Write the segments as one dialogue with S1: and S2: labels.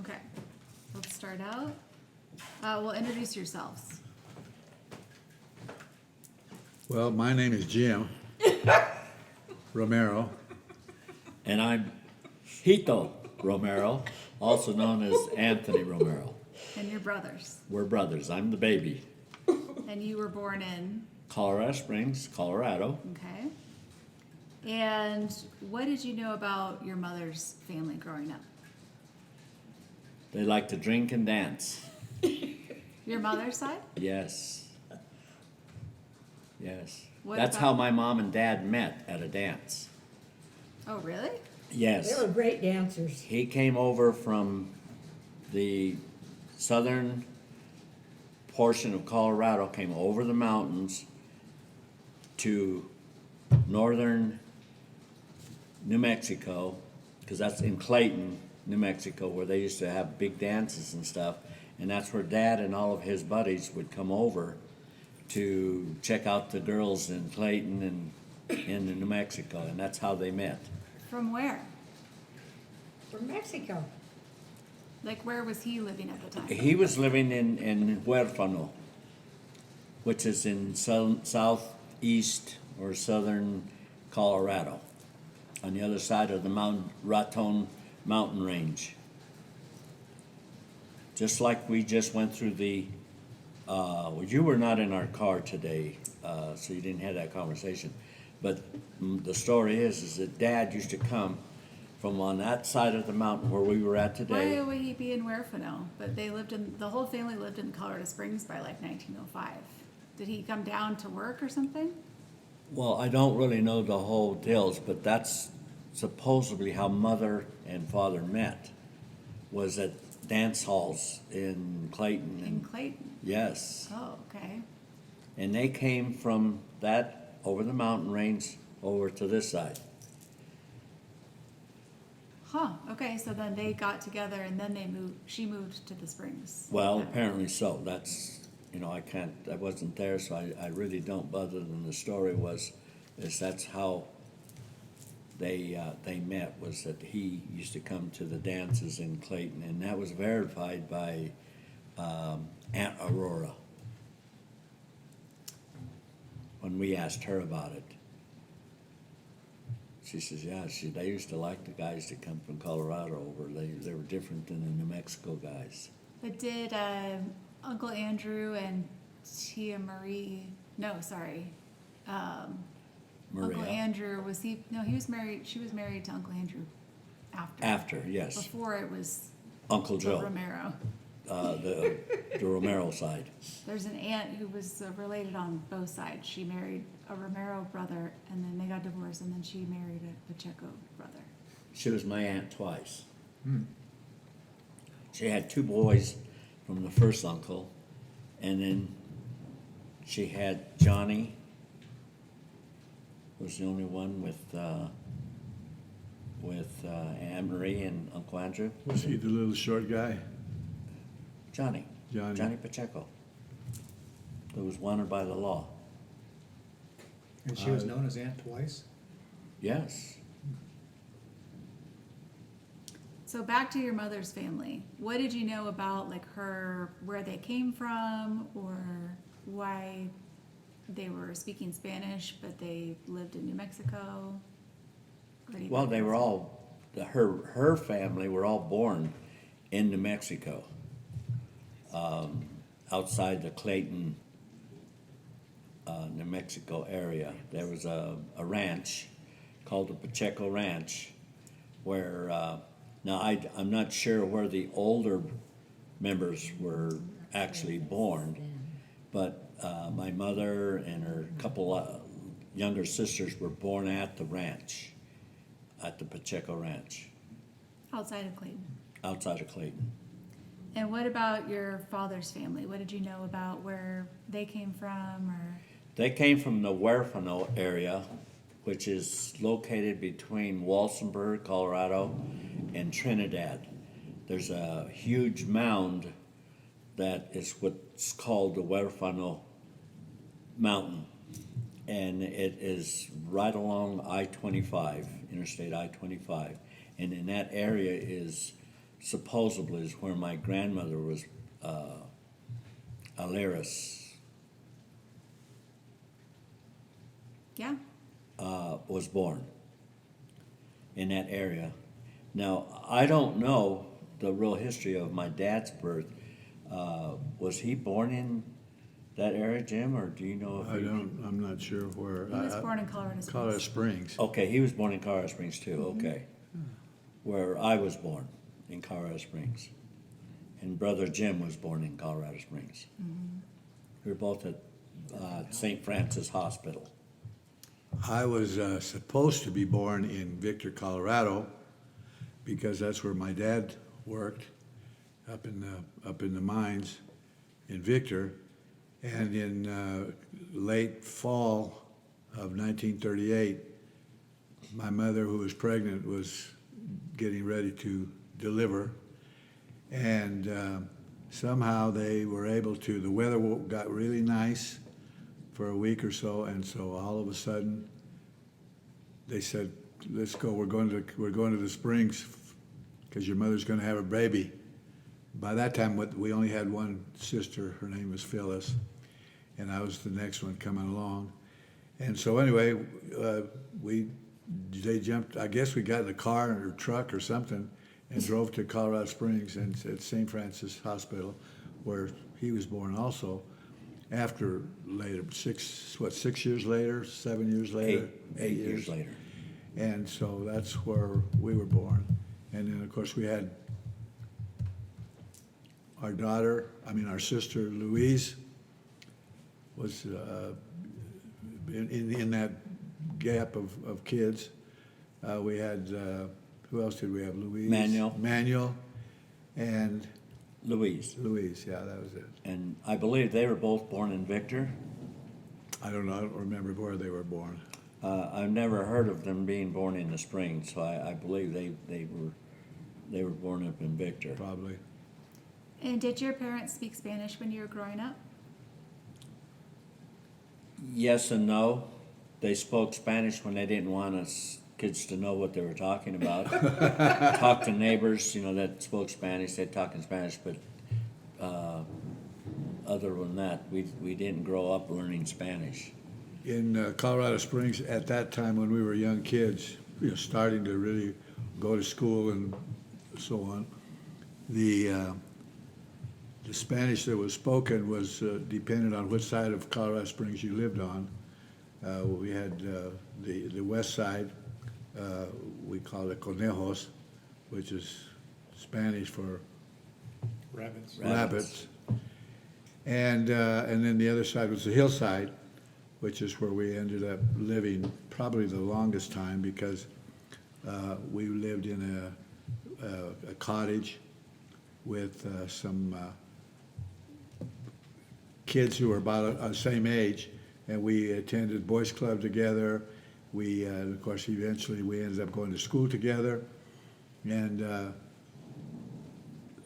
S1: Okay, let's start out. Well, introduce yourselves.
S2: Well, my name is Jim Romero.
S3: And I'm Hito Romero, also known as Anthony Romero.
S1: And your brothers.
S3: We're brothers. I'm the baby.
S1: And you were born in,
S3: Colorado Springs, Colorado.
S1: okay. And what did you know about your mother's family growing up?
S3: They like to drink and dance.
S1: Your mother's side?
S3: Yes. Yes.
S1: What
S3: That's
S1: about-
S3: how my mom and dad met, at a dance.
S1: Oh, really?
S3: Yes.
S4: They were great dancers.
S3: He came over from the southern portion of Colorado, came over the mountains to northern New Mexico, because that's in Clayton, New Mexico, where they used to have big dances and stuff. And that's where Dad and all of his buddies would come over to check out the girls in Clayton and in New Mexico, and that's how they met.
S1: From where?
S4: From Mexico.
S1: Like, where was he living at the time?
S3: He was living in Huérfano, which is in southeast or southern Colorado, on the other side of the Mount Raton mountain range. Just like we just went through the, well, you were not in our car today, so you didn't have that conversation. But the story is that Dad used to come from on that side of the mountain where we were at today.
S1: Why would he be in Huérfano? But they lived in, the whole family lived in Colorado Springs by like 1905. Did he come down to work or something?
S3: Well, I don't really know the whole deals, but that's supposedly how Mother and Father met, was at dance halls in Clayton.
S1: In Clayton?
S3: Yes.
S1: Oh, okay.
S3: And they came from that over the mountain range over to this side.
S1: Huh, okay, so then they got together and then they moved, she moved to the Springs.
S3: Well,
S1: Okay.
S3: apparently so. That's, I wasn't there, so I really don't, other than the story is that's how they met, was that he used to come to the dances in Clayton, and that was verified by Aunt Aurora when we asked her about it. She says, yeah, they used to like the guys that come from Colorado over. They were different than the New Mexico guys.
S1: But did Uncle Andrew and Tia Marie, no, sorry, Uncle
S3: Maria.
S1: Andrew, he was married, she was married to Uncle Andrew after.
S3: After, yes.
S1: Before it was
S3: Uncle
S1: the
S3: Joe,
S1: Romero.
S3: the Romero side.
S1: There's an aunt who was related on both sides. She married a Romero brother, and then they got divorced, and then she married a Pacheco brother.
S3: She was my aunt twice. She had two boys from the first uncle, and then she had Johnny, was the only one with Aunt Marie and Uncle Andrew.
S2: Was he the little short guy?
S3: Johnny.
S2: Johnny.
S3: Johnny Pacheco. That was wanted by the law.
S5: And she was known as Aunt twice?
S3: Yes.
S1: So back to your mother's family. What did you know about like where they came from, or why they were speaking Spanish but they lived in New Mexico? Or do you
S3: Well,
S1: know?
S3: they were all, her family were all born in New Mexico, outside the Clayton, New Mexico area. There was a ranch called the Pacheco Ranch where, now I'm not sure where the older members were actually born, but my mother and her couple younger sisters were born at the ranch, at the Pacheco Ranch,
S1: Outside of Clayton.
S3: outside of Clayton.
S1: And what about your father's family? What did you know about where they came from, or?
S3: They came from the Huérfano area, which is located between Walsenburg, Colorado, and Trinidad. There's a huge mound that is what's called the Huérfano Mountain. And it is right along I-25, Interstate I-25. And in that area is supposedly is where my grandmother was, Alaris,
S1: Yeah.
S3: was born in that area. Now, I don't know the real history of my dad's birth. Was he born in that area, Jim, or do you know if
S2: I'm not sure where.
S1: He was born in Colorado Springs.
S2: Colorado Springs.
S3: Okay, he was born in Colorado Springs too, okay. Where I was born, in Colorado Springs. And brother Jim was born in Colorado Springs. We were both at St. Francis Hospital.
S2: I was supposed to be born in Victor, Colorado, because that's where my dad worked, up in the mines in Victor. And in late fall of 1938, my mother, who was pregnant, was getting ready to deliver. And somehow they were able to, the weather got really nice for a week or so, and so all of a sudden, they said, let's go, we're going to the Springs, because your mother's gonna have a baby. By that time, we only had one sister, her name was Phyllis, and I was the next one coming along. And so anyway, they jumped, I guess we got in a car or truck or something, and drove to Colorado Springs and at St. Francis Hospital, where he was born also. After later, 6 years later, 7 years later?
S3: 8 years later.
S2: And so that's where we were born. And then, of course, we had our sister Louise was in that gap of kids. We had, who else did we have? Louise? Manuel, and
S3: Louise.
S2: Yeah, that was it.
S3: And I believe they were both born in Victor.
S2: I don't know, I don't remember where they were born.
S3: I've never heard of them being born in the Springs, so I believe they were born up in Victor.
S2: Probably.
S1: And did your parents speak Spanish when you were growing up?
S3: Yes and no. They spoke Spanish when they didn't want us kids to know what they were talking about. Talk to neighbors, that spoke Spanish, they'd talk in Spanish, but other than that, we didn't grow up learning Spanish.
S2: In Colorado Springs, at that time when we were young kids, starting to really go to school and so on, the Spanish that was spoken was dependent on which side of Colorado Springs you lived on. We had the west side, we call it conejos, which is Spanish for rabbits. And then the other side was the hillside, which is where we ended up living probably the longest time, because we lived in a cottage with some kids who were about the same age, and we attended boys club together. Of course, eventually we ended up going to school together, and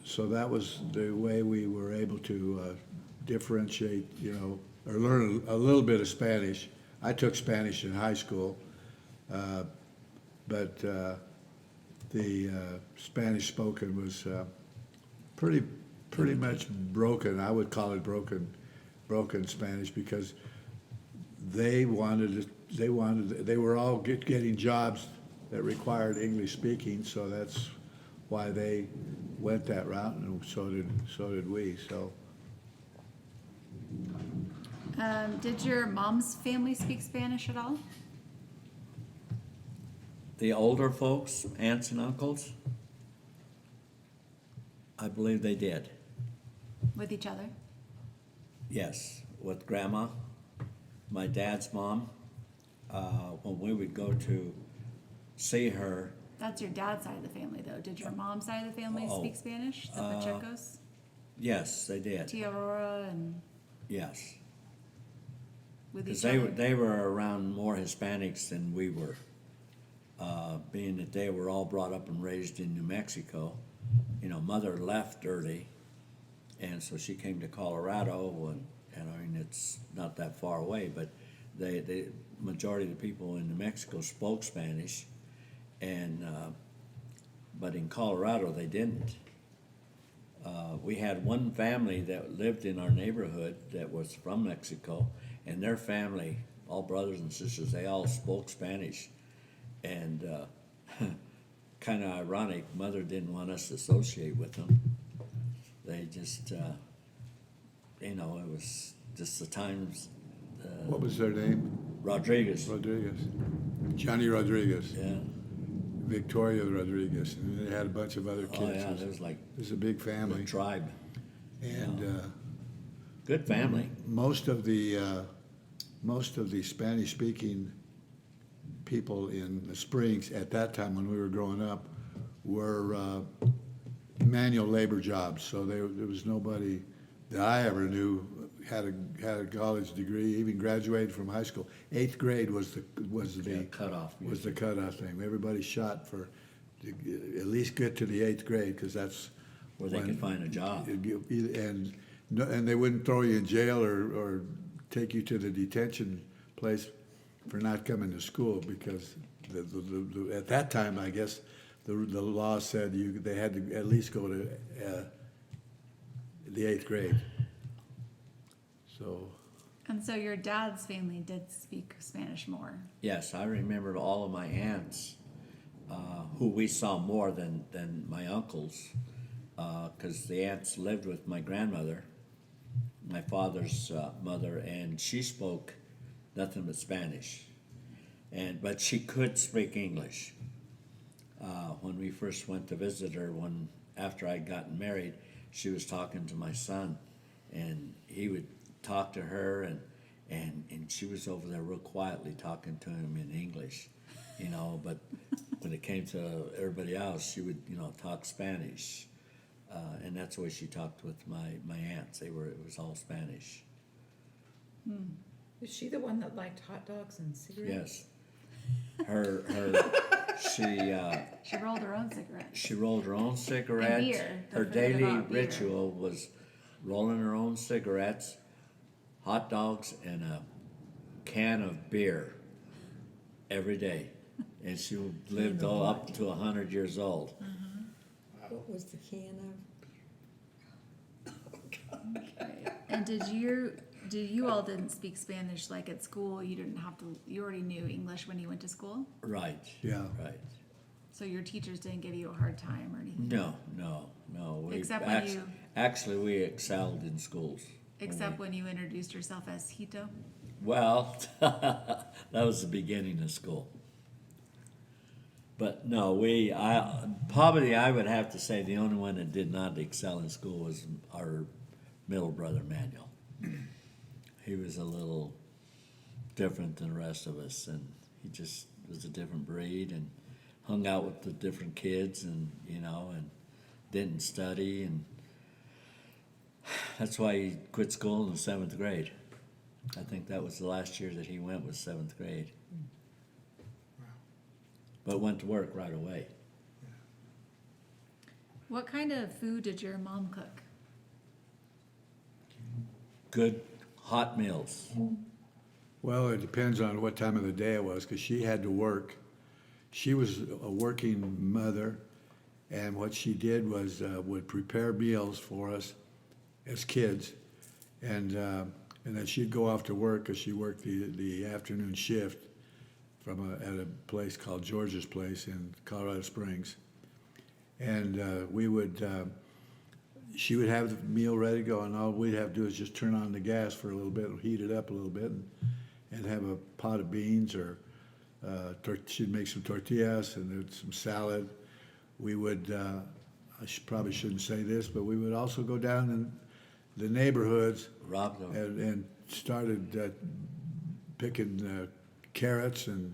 S2: so that was the way we were able to differentiate, or learn a little bit of Spanish. I took Spanish in high school, but the Spanish spoken was pretty much broken. I would call it broken Spanish, because they were all getting jobs that required English speaking, so that's why they went that route, and so did we. So.
S1: Did your mom's family speak Spanish at all?
S3: The older folks, aunts and uncles, I believe they did.
S1: With each other?
S3: Yes, with grandma, my dad's mom. When we would go to see her,
S1: That's your dad's side of the family, though. Did your mom's side of the family speak Spanish? The Pachecos?
S3: yes, they did.
S1: Tia Aurora and
S3: Yes,
S1: with
S3: because
S1: each other?
S3: they were around more Hispanics than we were, being that they were all brought up and raised in New Mexico. Mother left early, and so she came to Colorado, and I mean, it's not that far away, but the majority of the people in New Mexico spoke Spanish, and but in Colorado, they didn't. We had one family that lived in our neighborhood that was from Mexico, and their family, all brothers and sisters, they all spoke Spanish. And kind of ironic, Mother didn't want us to associate with them. They just, it was just the times.
S2: What was their name?
S3: Rodriguez.
S2: Rodriguez. Johnny Rodriguez.
S3: Yeah.
S2: Victoria Rodriguez. And they had a bunch of other kids.
S3: Oh, yeah, there was like
S2: It was a big
S3: a
S2: family.
S3: tribe.
S2: And
S3: Good family.
S2: most of the Spanish-speaking people in the Springs at that time when we were growing up were manual labor jobs. So there was nobody that I ever knew had a college degree, even graduated from high school. 8th grade was the
S3: Cutoff.
S2: was the cutoff thing. Everybody shot for to at least get to the 8th grade because that's
S3: Where they could find a job.
S2: and they wouldn't throw you in jail or take you to the detention place for not coming to school because at that time I guess the law said they had to at least go to the 8th grade. So
S1: And so your dad's family did speak Spanish more.
S3: Yes, I remembered all of my aunts, who we saw more than my uncles, because the aunts lived with my grandmother, my father's mother, and she spoke nothing but Spanish, but she could speak English. When we first went to visit her, after I'd gotten married, she was talking to my son, and he would talk to her, and she was over there real quietly talking to him in English, but when it came to everybody else, she would, talk Spanish. And that's the way she talked with my aunts. It was all Spanish.
S6: Is she the one that liked hot dogs and cigarettes?
S3: Yes.
S1: She rolled her own cigarette.
S3: She rolled her own cigarettes.
S1: And beer.
S3: Her
S1: Don't forget
S3: daily
S1: about beer.
S3: ritual was rolling her own cigarettes, hot dogs, and a can of beer every day. And she lived all up to 100 years old.
S4: What was the can of?
S1: Right. And did you all didn't speak Spanish like at school? You didn't have to, you already knew English when you went to school?
S3: Right.
S2: Yeah.
S3: Right.
S1: So your teachers didn't give you a hard time or anything?
S3: No.
S1: Except when you-
S3: Actually, we excelled in schools.
S1: Except when you introduced yourself as Hito?
S3: Well, that was the beginning of school. But no, I would have to say the only one that did not excel in school was our middle brother, Manuel. He was a little different than the rest of us, and he just was a different breed and hung out with the different kids and didn't study, and that's why he quit school in the 7th grade. I think that was the last year that he went was 7th grade. But went to work right away.
S1: What kind of food did your mom cook?
S3: Good hot meals.
S2: well, it depends on what time of the day it was because she had to work. She was a working mother, and what she did was would prepare meals for us as kids, and then she'd go off to work because she worked the afternoon shift at a place called George's Place in Colorado Springs, and she would have the meal ready to go, and all we'd have to do is just turn on the gas for a little bit, heat it up a little bit, and have a pot of beans or she'd make some tortillas and then some salad. We would, probably shouldn't say this, but we would also go down in the neighborhoods
S3: Rob, though.
S2: and started picking carrots and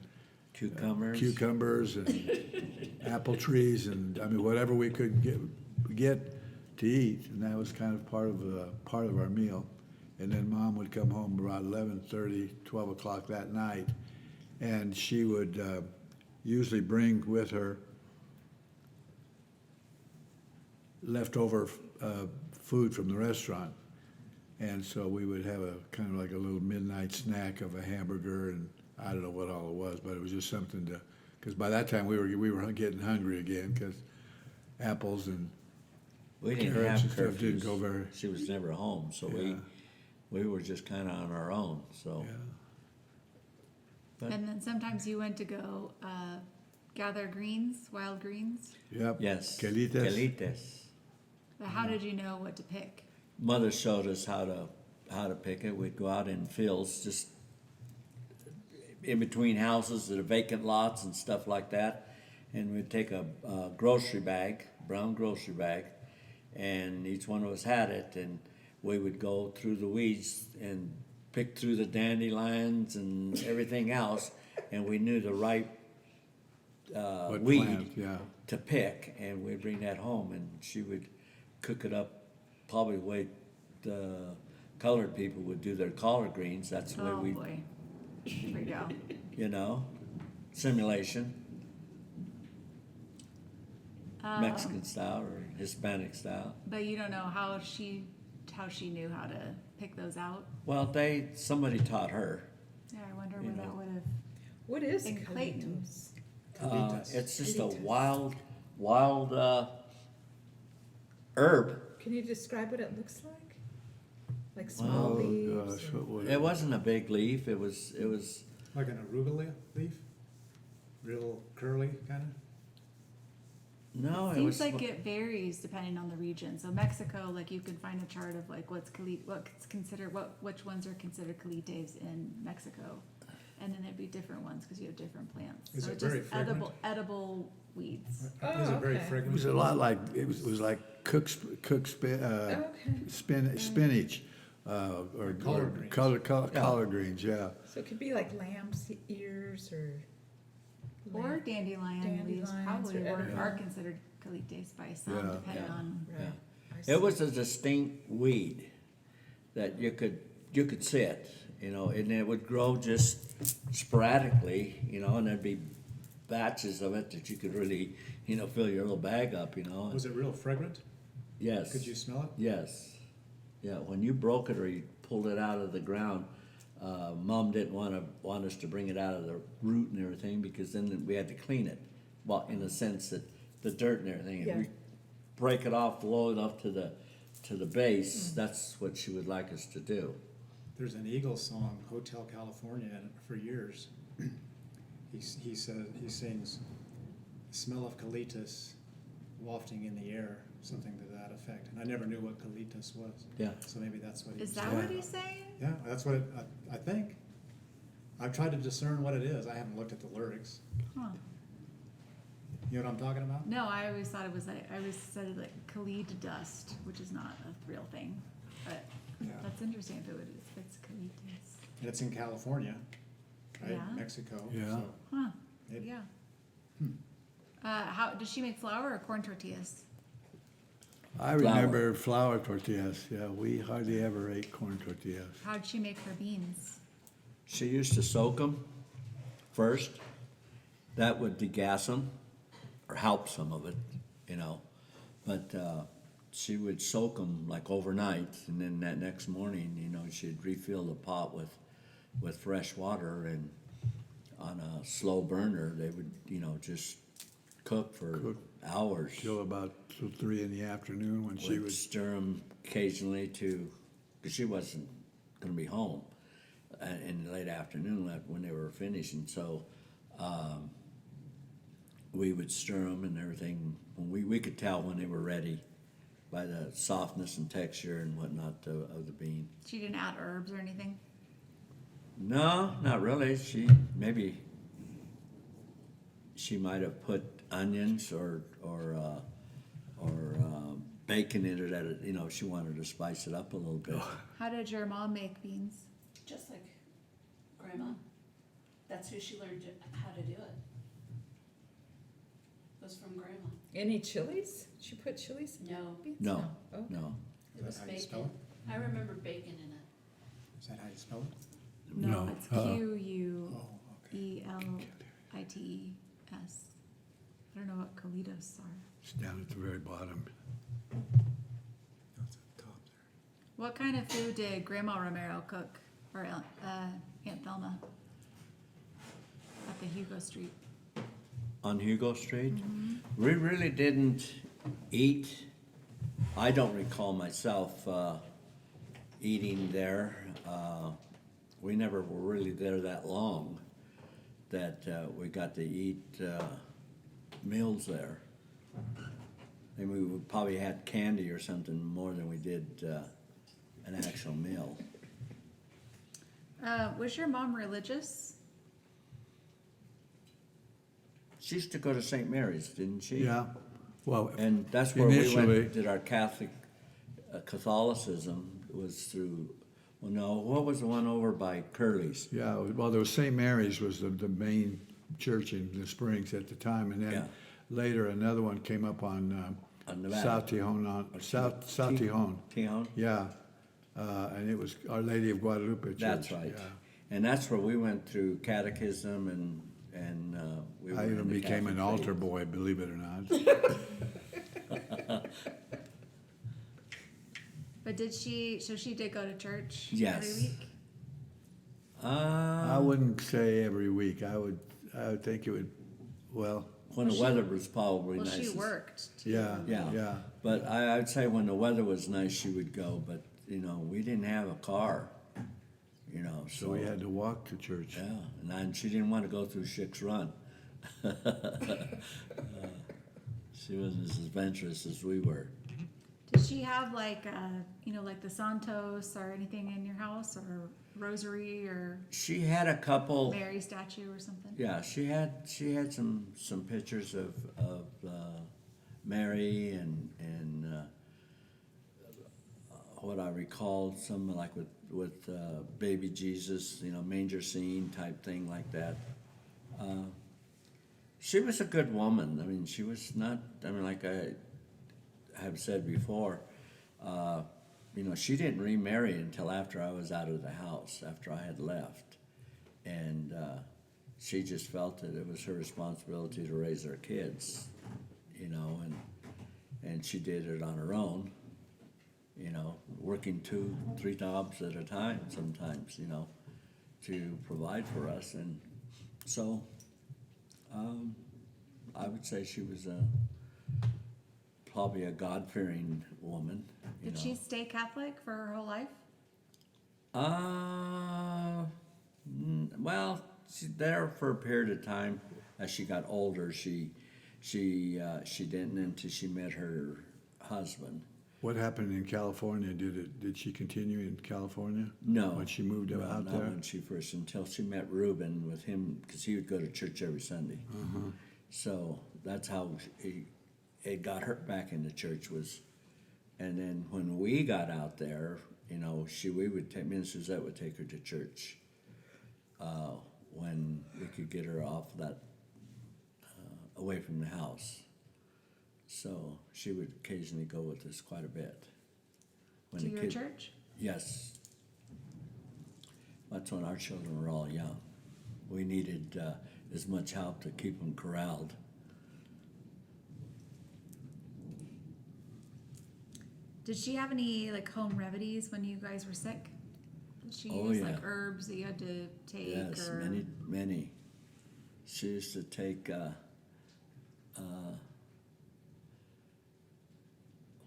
S3: Cucumbers.
S2: and apple trees and whatever we could get to eat, and that was kind of part of our meal. And then Mom would come home around 11:30, 12 o'clock that night, and she would usually bring with her leftover food from the restaurant. And so we would have a kind of like a little midnight snack of a hamburger, and I don't know what all it was, but it was just something because by that time we were getting hungry again because apples and,
S3: We didn't
S2: Carrots
S3: have
S2: and stuff didn't go
S3: curfews.
S2: very-
S3: She was never home, so
S2: Yeah.
S3: we were just kinda on our own, so.
S2: yeah.
S3: But-
S1: And then sometimes you went to go gather greens, wild greens.
S2: Yep.
S3: Yes.
S2: Quelites.
S3: Quelites.
S1: But how did you know what to pick?
S3: Mother showed us how to pick it. We'd go out in fields, just in between houses that are vacant lots and stuff like that. And we'd take a grocery bag, brown grocery bag, and each one of us had it. And we would go through the weeds and pick through the dandelions and everything else. And we knew the right
S2: What
S3: weed
S2: plant, yeah.
S3: to pick, and we'd bring that home, and she would cook it up probably the way the colored people would do their collard greens. That's the way
S1: Oh
S3: we,
S1: boy, here we go.
S3: you know, simulation, Mexican style or Hispanic style.
S1: But you don't know how she knew how to pick those out.
S3: Well, somebody taught her.
S1: Yeah, I wonder
S3: You
S1: where
S3: know.
S1: that would have.
S6: What is
S1: In Clayton.
S6: Calitos?
S5: Quelites.
S3: It's just a
S6: Quelites.
S3: wild herb.
S6: Can you describe what it looks like? Like small
S2: Oh,
S6: leaves?
S2: gosh,
S6: or-
S2: what would
S3: It wasn't a big leaf. It was
S5: Like an arugula leaf? Real curly, kinda?
S3: no. It
S1: Seems
S3: was
S1: like it varies depending on the region. So Mexico, like you can find a chart of like what's considered which ones are considered colites in Mexico, and then there'd be different ones because you have different plants.
S5: Is
S1: so
S5: it
S1: it's
S5: very
S1: just
S5: fragrant?
S1: edible weeds.
S6: Oh,
S5: Is it very
S6: okay.
S2: It
S5: fragrant?
S2: was a lot like, it was like
S6: Okay.
S2: spinach, or
S5: Collard greens.
S2: collard greens, yeah.
S6: So it could be like lamb's ears or.
S1: Or dandelion leaves
S6: Dandelions
S1: probably
S6: or
S1: are
S6: edible.
S1: considered colites by some,
S2: Yeah.
S1: depending
S3: Yeah.
S1: on.
S6: Right. I
S3: It
S6: see.
S3: was a distinct weed that you could see it, you know, and it would grow just sporadically, you know, and there'd be batches of it that you could really, you know, fill your little bag up, you know.
S5: Was it real fragrant?
S3: Yes.
S5: Could you smell it?
S3: Yes. Yeah, when you broke it or you pulled it out of the ground, Mom didn't want us to bring it out of the root and everything because then we had to clean it. Well, in the sense that the dirt and everything, if
S6: Yeah.
S3: we break it off, blow it up to the base, that's what she would like us to do.
S5: There's an Eagles song, Hotel California, and for years. He sings, "Smell of colitas wafting in the air," something to that effect. And I never knew what colitas was.
S3: Yeah.
S5: So maybe that's what he
S1: Is
S5: was
S1: that
S5: saying.
S1: what he's saying?
S5: Yeah, that's what I think. I've tried to discern what it is. I haven't looked at the lyrics.
S1: Huh.
S5: You know what I'm talking about?
S1: No, I always thought it was like, I always said it like Khalid dust, which is not a real thing, but
S5: Yeah.
S1: that's interesting if it's Khalides.
S5: And it's in California, right?
S1: Yeah.
S5: Mexico.
S2: Yeah.
S5: So
S1: Huh,
S5: maybe-
S1: yeah. How, does she make flour or corn tortillas?
S2: I remember flour tortillas, yeah, we hardly ever ate corn tortillas.
S1: How'd she make her beans?
S3: She used to soak them first. That would degas them or help some of it, you know. But she would soak them like overnight, and then that next morning, you know, she'd refill the pot with fresh water, and on a slow burner, they would, you know, just cook for
S2: Cook
S3: hours.
S2: Till about 3 in the afternoon when she
S3: Would
S2: was,
S3: stir them occasionally because she wasn't going to be home in the late afternoon like when they were finishing. So we would stir them and everything. When we could tell when they were ready by the softness and texture and whatnot of the bean.
S1: She didn't add herbs or anything?
S3: No, not really. She might have put onions or bacon in it. You know, she wanted to spice it up a little bit.
S1: How did your mom make beans?
S7: Just like grandma. That's who she learned how to do it. Was from grandma.
S6: Any chilies? She put chilies in
S7: No,
S6: beans?
S3: No,
S6: Okay.
S3: no.
S7: it
S5: Is
S7: was
S5: that how you spell
S7: bacon. I remember bacon in it.
S5: Is that how you spell it?
S1: No,
S2: No,
S1: it's
S2: uh-uh.
S5: Oh, okay.
S1: Quelites. I don't know what Colitos are.
S2: it's down at the very bottom.
S5: That's at the top there.
S1: What kind of food did Grandma Romero cook, or Aunt Thelma, at the Hugo Street?
S3: On Hugo Street, we really didn't eat. I don't recall myself eating there. We never were really there that long that we got to eat meals there. And we would probably had candy or something more than we did an actual meal.
S1: Was your mom religious?
S3: She used to go to St. Mary's, didn't she?
S2: Yeah, well,
S3: And that's where we
S2: initially,
S3: went, did our Catholicism was through, well, no, what was the one over by Curly's?
S2: yeah, well, there was St. Mary's was the main church in the Springs at the time, and
S3: Yeah.
S2: then later another one came up on
S3: Nevada.
S2: South Tejon, South Tejon.
S3: Tejon?
S2: Yeah, and it was Our Lady of Guadalupe Church.
S3: That's right.
S2: Yeah.
S3: And that's where we went through catechism and we were
S2: I
S3: in
S2: even
S3: the
S2: became an
S3: Catholic
S2: altar
S3: faith.
S2: boy, believe it or not.
S1: But so she did go to church
S3: Yes.
S1: every week?
S2: I wouldn't say every week. I would think it would. Well,
S3: When the weather was probably
S1: Well,
S3: nice.
S1: she worked too.
S2: yeah,
S3: Yeah.
S2: yeah.
S3: But I'd say when the weather was nice, she would go. But we didn't have a car.
S2: So we had to walk to church.
S3: Yeah, and she didn't want to go through Schick's Run. She wasn't as adventurous as we were.
S1: Did she have like the Santos or anything in your house, or rosary or
S3: She had a couple.
S1: Mary statue or something?
S3: Yeah, she had some pictures of Mary and what I recall, some like with baby Jesus, manger scene type thing like that. She was a good woman. I mean, she was not. I mean, like I have said before, she didn't remarry until after I was out of the house, after I had left, and she just felt that it was her responsibility to raise her kids, and she did it on her own, working 2-3 jobs at a time sometimes, to provide for us, and so I would say she was probably a God-fearing woman.
S1: Did she stay Catholic for her whole life?
S3: Well, she's there for a period of time. As she got older, she didn't until she met her husband.
S2: What happened in California? Did she continue in California?
S3: No.
S2: When she moved
S3: No,
S2: out
S3: not
S2: there?
S3: when she first, until she met Reuben with him, because he would go to church every Sunday. So that's how it got her back into church was, and then when we got out there, we would take, me and Suzette would take her to church when we could get her off that, away from the house. So she would occasionally go with us quite a bit. When
S1: To
S3: the
S1: your
S3: kid-
S1: church?
S3: Yes. That's when our children were all young. We needed as much help to keep them corralled.
S1: Did she have any like home remedies when you guys were sick? Did she
S3: Oh,
S1: use
S3: yeah.
S1: like herbs that you had to take?
S3: Yes,
S1: or
S3: many. She used to take,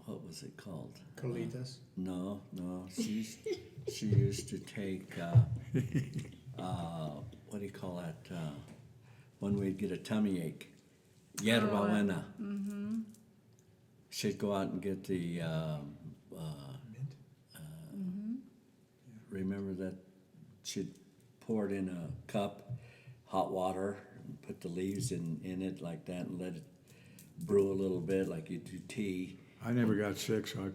S3: what was it called?
S5: Colitas.
S3: No, she used to take, what do you call that? When we'd get a tummy ache, yerba buena. She'd go out and get the,
S5: Mint.
S3: remember that she'd pour it in a cup, hot water, and put the leaves in it like that and let it brew a little bit like you do tea.
S2: I never got sick, so I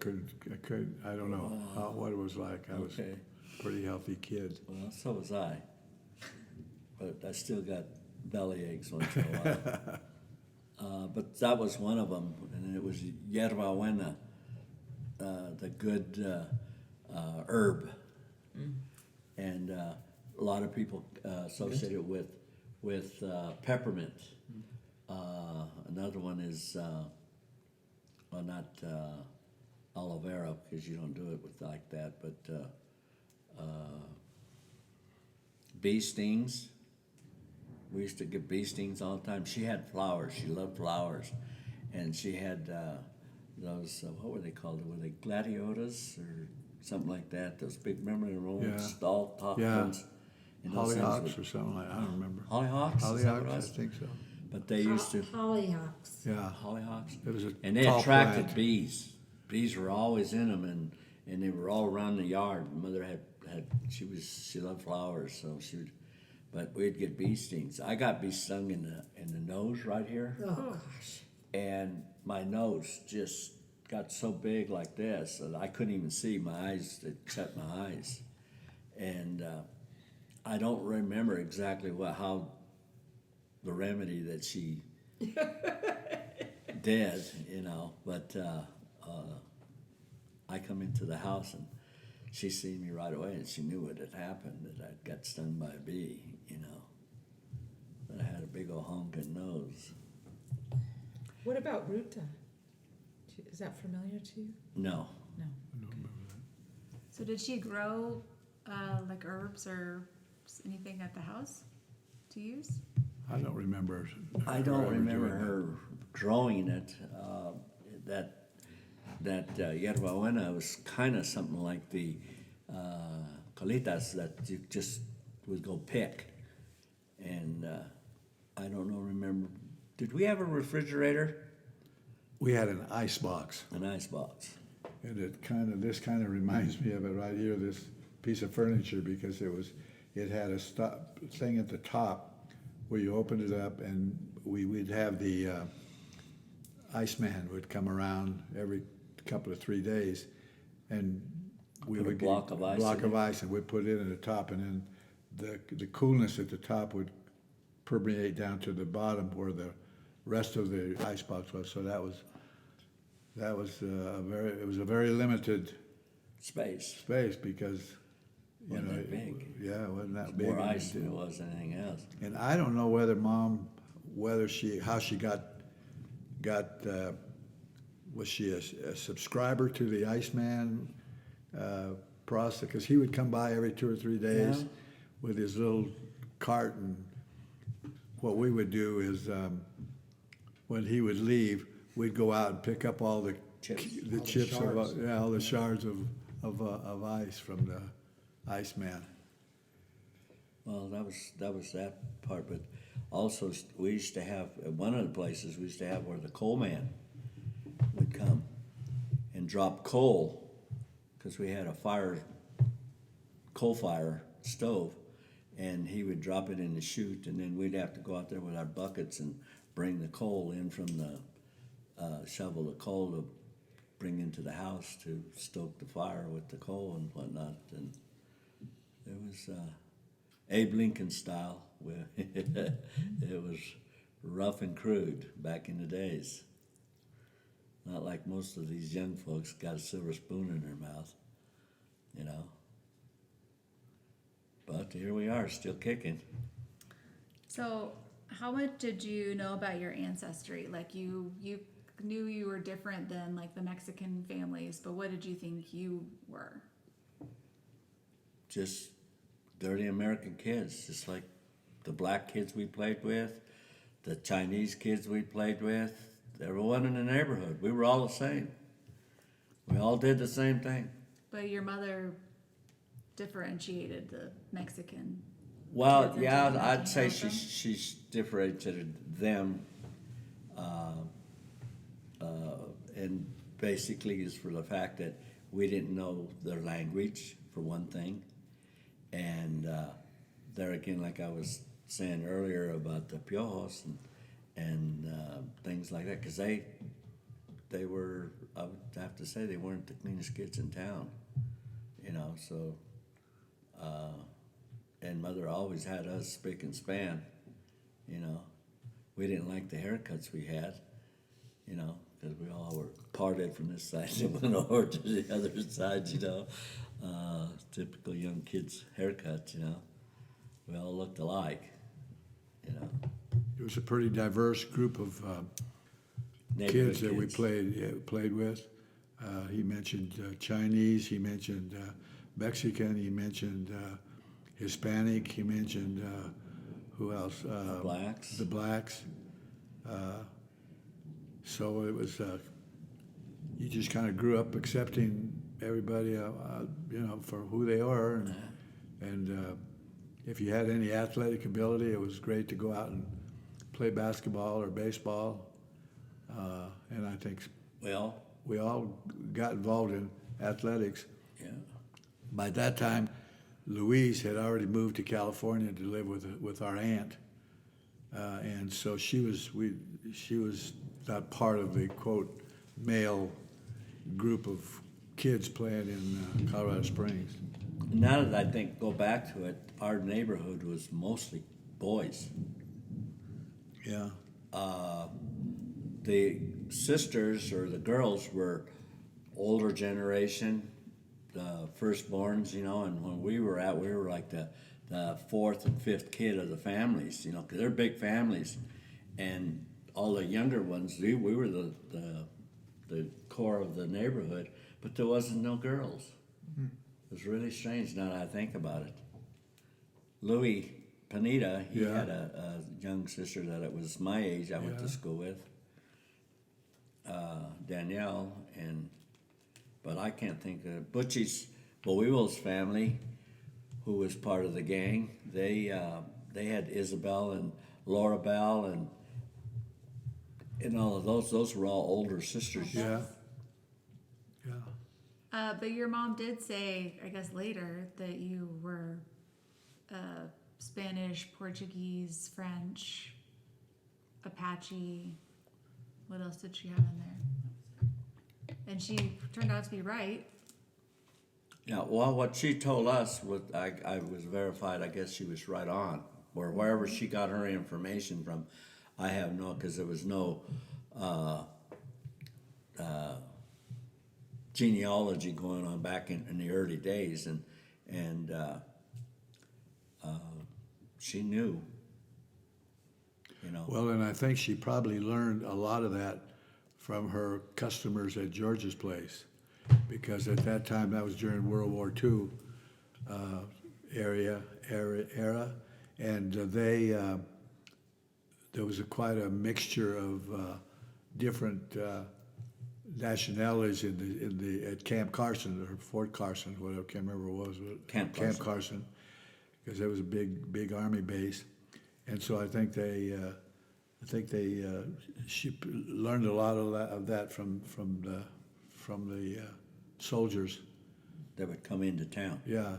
S2: don't know what it was like. I was
S3: Okay.
S2: a pretty healthy kid.
S3: Well, so was I. But I still got belly aches once in a while. But that was one of them, and it was yerba buena, the good herb. And a lot of people associate it with peppermint. Another one is, well, not aloe vera, because you don't do it with like that, but bee stings. We used to get bee stings all the time. She had flowers. She loved flowers. And she had those, what were they called? Were they gladiators or something like that? Those big, remember the old
S2: Yeah.
S3: stall top
S2: Yeah.
S3: ones? And those things
S2: Hollyhocks
S3: were-
S2: or something like, I don't remember.
S3: Hollyhocks? Is that what it
S2: Hollyhocks, I
S3: was?
S2: think so.
S3: But they used to,
S4: Hollyhocks.
S2: Yeah.
S3: hollyhocks?
S2: It was a
S3: And they
S2: tall
S3: attracted
S2: plant.
S3: bees. Bees were always in them, and they were all around the yard. Mother had she loved flowers, so she would, but we'd get bee stings. I got bee stung in the nose right here,
S4: Oh, gosh.
S3: and my nose just got so big like this that I couldn't even see. My eyes, it shut my eyes, and I don't remember exactly how the remedy that she did, but I come into the house and she seen me right away and she knew what had happened, that I'd got stung by a bee, that I had a big old honking nose.
S6: What about Ruta? Is that familiar to you?
S3: No,
S6: No.
S1: So did she grow like herbs or anything at the house to use?
S2: I don't remember.
S3: I
S2: her
S3: don't
S2: ever
S3: remember
S2: doing that.
S3: her growing it. That yerba buena was kind of something like the colitas that you just would go pick. And I don't know, remember, did we have a refrigerator?
S2: We had an ice box,
S3: An ice box.
S2: and this kind of reminds me of it right here, this piece of furniture, because it had a thing at the top where you opened it up, and we'd have the Iceman would come around every couple of 3 days, and we
S3: Put a
S2: would
S3: block of ice
S2: block
S3: in
S2: of
S3: it.
S2: ice, and we'd put it in the top, and then the coolness at the top would permeate down to the bottom where the rest of the ice box was. So it was a very limited
S3: Space.
S2: space, because
S3: Wasn't that big.
S2: Yeah, it wasn't that big.
S3: More
S2: and
S3: ice than it was anything else.
S2: And I don't know whether Mom, how she got, was she a subscriber to the Iceman process? Because he would come by every 2 or 3 days
S3: Yeah.
S2: with his little cart, and what we would do is, when he would leave, we'd go out and pick up all the
S3: Chips.
S2: the
S5: All the
S2: chips,
S5: shards.
S2: all the shards of ice from the Iceman.
S3: Well, that was that part, but also we used to have, at one of the places, we used to have where the coal man would come and drop coal, because we had a coal fire stove, and he would drop it in the chute, and then we'd have to go out there with our buckets and bring the coal in from the, shovel the coal to bring into the house to stoke the fire with the coal and whatnot, and it was Abe Lincoln style. It was rough and crude back in the days. Not like most of these young folks got a silver spoon in their mouth, But here we are, still kicking.
S1: So how much did you know about your ancestry? Like you knew you were different than like the Mexican families, but what did you think you were?
S3: Just dirty American kids, just like the black kids we played with, the Chinese kids we played with. Everyone in the neighborhood, we were all the same. We all did the same thing.
S1: But your mother differentiated the Mexican.
S3: Well,
S1: kids
S3: yeah,
S1: into
S3: I'd say
S1: Mexican
S3: she's differentiated them, and basically is for the fact that we didn't know their language, for one thing, and there again, like I was saying earlier about the piojos and things like that, because they were, I would have to say, they weren't the cleanest kids in town, so. And Mother always had us spick and span, We didn't like the haircuts we had, because we all were parted from this side and went over to the other side, Typical young kids' haircuts, We all looked alike,
S2: It was a pretty diverse group of
S3: Neighborhood
S2: kids that we
S3: kids.
S2: played with. He mentioned Chinese, he mentioned Mexican, he mentioned Hispanic, he mentioned who else?
S3: Blacks.
S2: The blacks. So it was you just kind of grew up accepting everybody, you know, for who they are, and if you had any athletic ability, it was great to go out and play basketball or baseball, and I think
S3: Well,
S2: we all got involved in athletics.
S3: yeah.
S2: By that time, Louise had already moved to California to live with our aunt, and so she was not part of the quote male group of kids playing in Colorado Springs.
S3: Now that I go back to it, our neighborhood was mostly boys.
S2: Yeah,
S3: The sisters or the girls were older generation, the firstborns, you know, and when we were like the fourth and fifth kid of the families, you know, because they're big families. And all the younger ones, we were the core of the neighborhood, but there wasn't no girls. It was really strange now that I think about it. Louis Panetta, he
S2: Yeah.
S3: had a young sister that it was my age I went to
S2: Yeah.
S3: school with, Danielle, but I can't think of Butchie's Bowiewell's family, who was part of the gang. They had Isabel and Laura Bell and all of those. Those were all older sisters.
S2: yeah, yeah.
S1: But your mom did say, I guess later, that you were Spanish, Portuguese, French, Apache. What else did she have in there? And she turned out to be right.
S3: Yeah, well, what she told us was, I was verified. I guess she was right on, or wherever she got her information from. I have no, because there was no genealogy going on back in the early days, and she knew, you know.
S2: Well, and I think she probably learned a lot of that from her customers at George's Place, because at that time, that was during World War II era, and there was quite a mixture of different nationalities at Camp Carson or Fort Carson, whatever, I can't remember what it was.
S3: Camp
S2: Carson, because it was a big army base, and so I think she learned a lot of that from the soldiers.
S3: That would come into town.
S2: Yeah,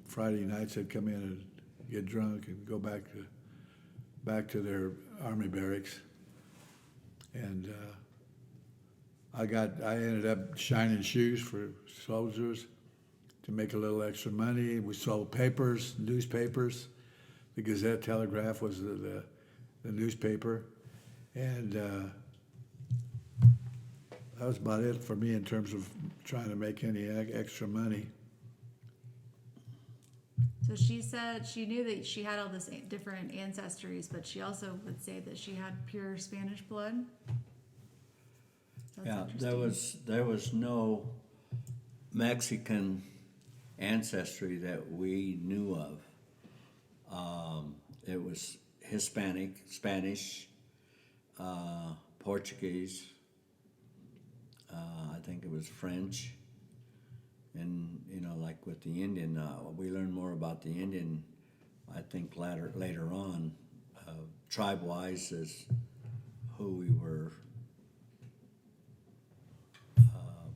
S2: Friday nights they'd come in and get drunk and go back to their army barracks, and I ended up shining shoes for soldiers to make a little extra money. We sold papers, newspapers. The Gazette Telegraph was the newspaper, and that was about it for me in terms of trying to make any extra money.
S1: So she said she knew that she had all this different ancestries, but she also would say that she had pure Spanish blood. That's
S3: Yeah,
S1: interesting.
S3: there was no Mexican ancestry that we knew of. It was Hispanic, Spanish, Portuguese. I think it was French, and you know, like with the Indian, we learned more about the Indian. I think later on, tribe-wise, is who we were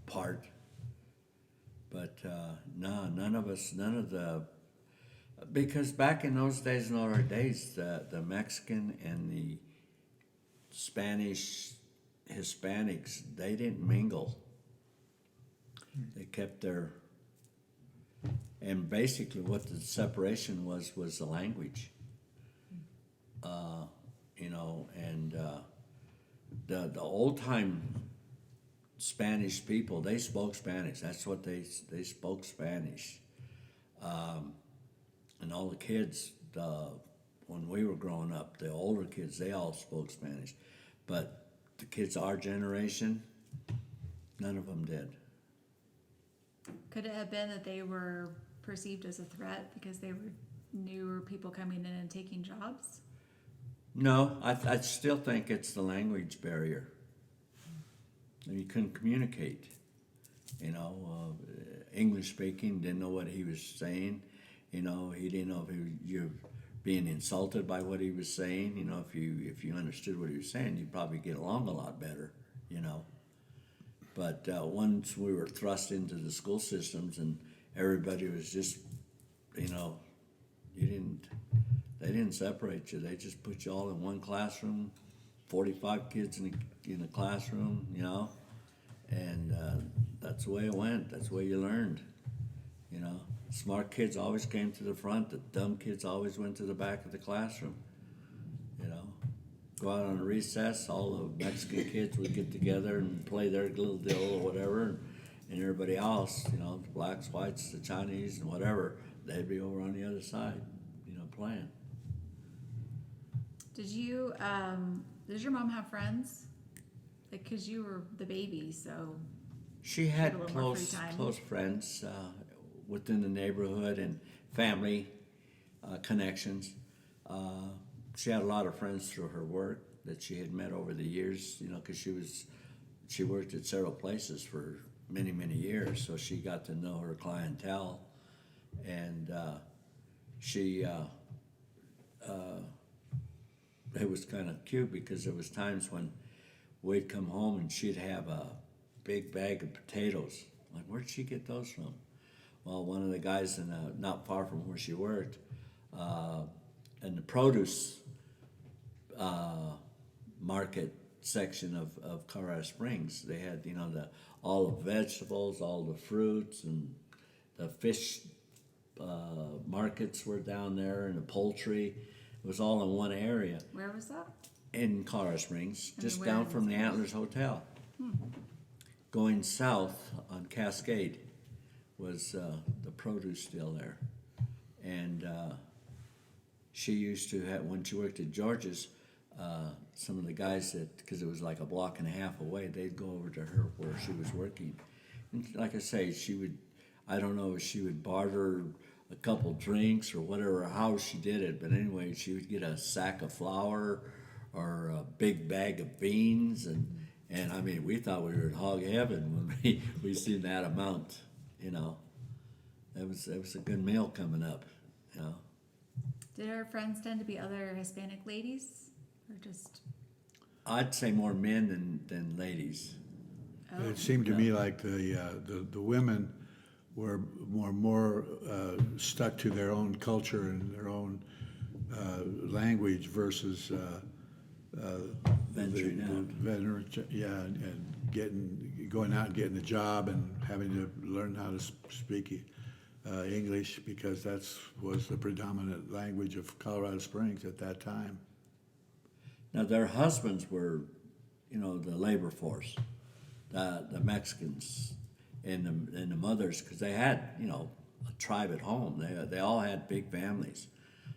S3: part. But no, none of the, because back in those days, in older days, the Mexican and the Spanish, Hispanics, they didn't mingle. They kept their, and basically what the separation was the language. You know, and the old time Spanish people, they spoke Spanish. That's what they spoke Spanish. And all the kids, when we were growing up, the older kids, they all spoke Spanish. But the kids our generation, none of them did.
S1: Could it have been that they were perceived as a threat because they were newer people coming in and taking jobs?
S3: No, I still think it's the language barrier. and you couldn't communicate. You know, English speaking, didn't know what he was saying. You know, he didn't know if you're being insulted by what he was saying. You know, if you understood what he was saying, you'd probably get along a lot better. You know, but once we were thrust into the school systems and everybody was just, you know, they didn't separate you. They just put you all in one classroom, 45 kids in a classroom. You know. And that's the way it went. That's the way you learned. You know, smart kids always came to the front. The dumb kids always went to the back of the classroom. You know, go out on a recess. All the Mexican kids would get together and play their little deal or whatever, and everybody else, you know, the blacks, whites, the Chinese, and whatever, they'd be over on the other side, you know, playing.
S1: Did you, does your mom have friends? Like, cause you were the baby, so.
S3: She
S1: had
S3: had
S1: a little more free time.
S3: close friends within the neighborhood and family connections. She had a lot of friends through her work that she had met over the years. You know, because she worked at several places for many years, so she got to know her clientele, and it was kind of cute because there was times when we'd come home and she'd have a big bag of potatoes. Like, where'd she get those from? Well, one of the guys not far from where she worked, in the produce market section of Colorado Springs, they had, you know, all the vegetables, all the fruits, and the fish markets were down there, and the poultry. It was all in one area.
S1: Where was that?
S3: In Colorado Springs,
S1: And
S3: just
S1: where
S3: down
S1: in
S3: from the
S1: Springs?
S3: Antlers Hotel. Going south on Cascade was the produce deal there. And she used to have, when she worked at George's, some of the guys because it was like a block and a half away, they'd go over to her where she was working. And like I say, I don't know if she would barter a couple drinks or whatever, how she did it, but anyway, she would get a sack of flour or a big bag of beans, and I mean, we thought we were in hog heaven when we seen that amount, you know. It was a good meal coming up, you know.
S1: Did her friends tend to be other Hispanic ladies, or just?
S3: I'd say more men than ladies.
S1: Oh.
S2: It seemed to me like the women were more stuck to their own culture and their own language versus
S3: Venturing out.
S2: and going out and getting a job and having to learn how to speak English, because that was the predominant language of Colorado Springs at that time.
S3: Now their husbands were, you know, the labor force, the Mexicans, and the mothers, because they had, you know, a tribe at home. They all had big families,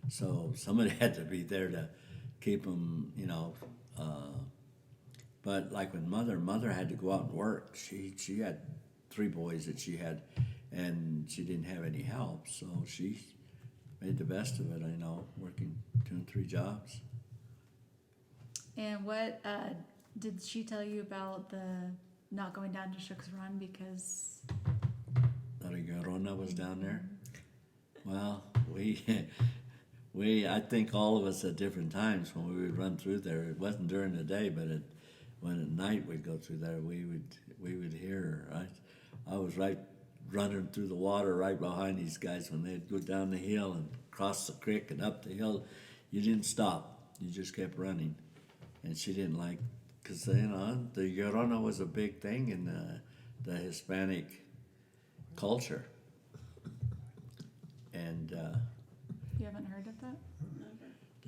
S3: so somebody had to be there to keep them, you know. But like with mother had to go out and work. She had 3 boys that she had, and she didn't have any help, so she made the best of it, you know, working 2 and 3 jobs.
S1: And what did she tell you about the not going down to Shook's Run because?
S3: That Llorona was down there. Well, I think all of us at different times when we would run through there. It wasn't during the day, but when at night we'd go through there, we would hear her. I was right running through the water right behind these guys when they'd go down the hill and cross the creek and up the hill. You didn't stop. You just kept running. And she didn't like, because, you know, the Llorona was a big thing in the Hispanic culture. And
S1: You haven't heard of that?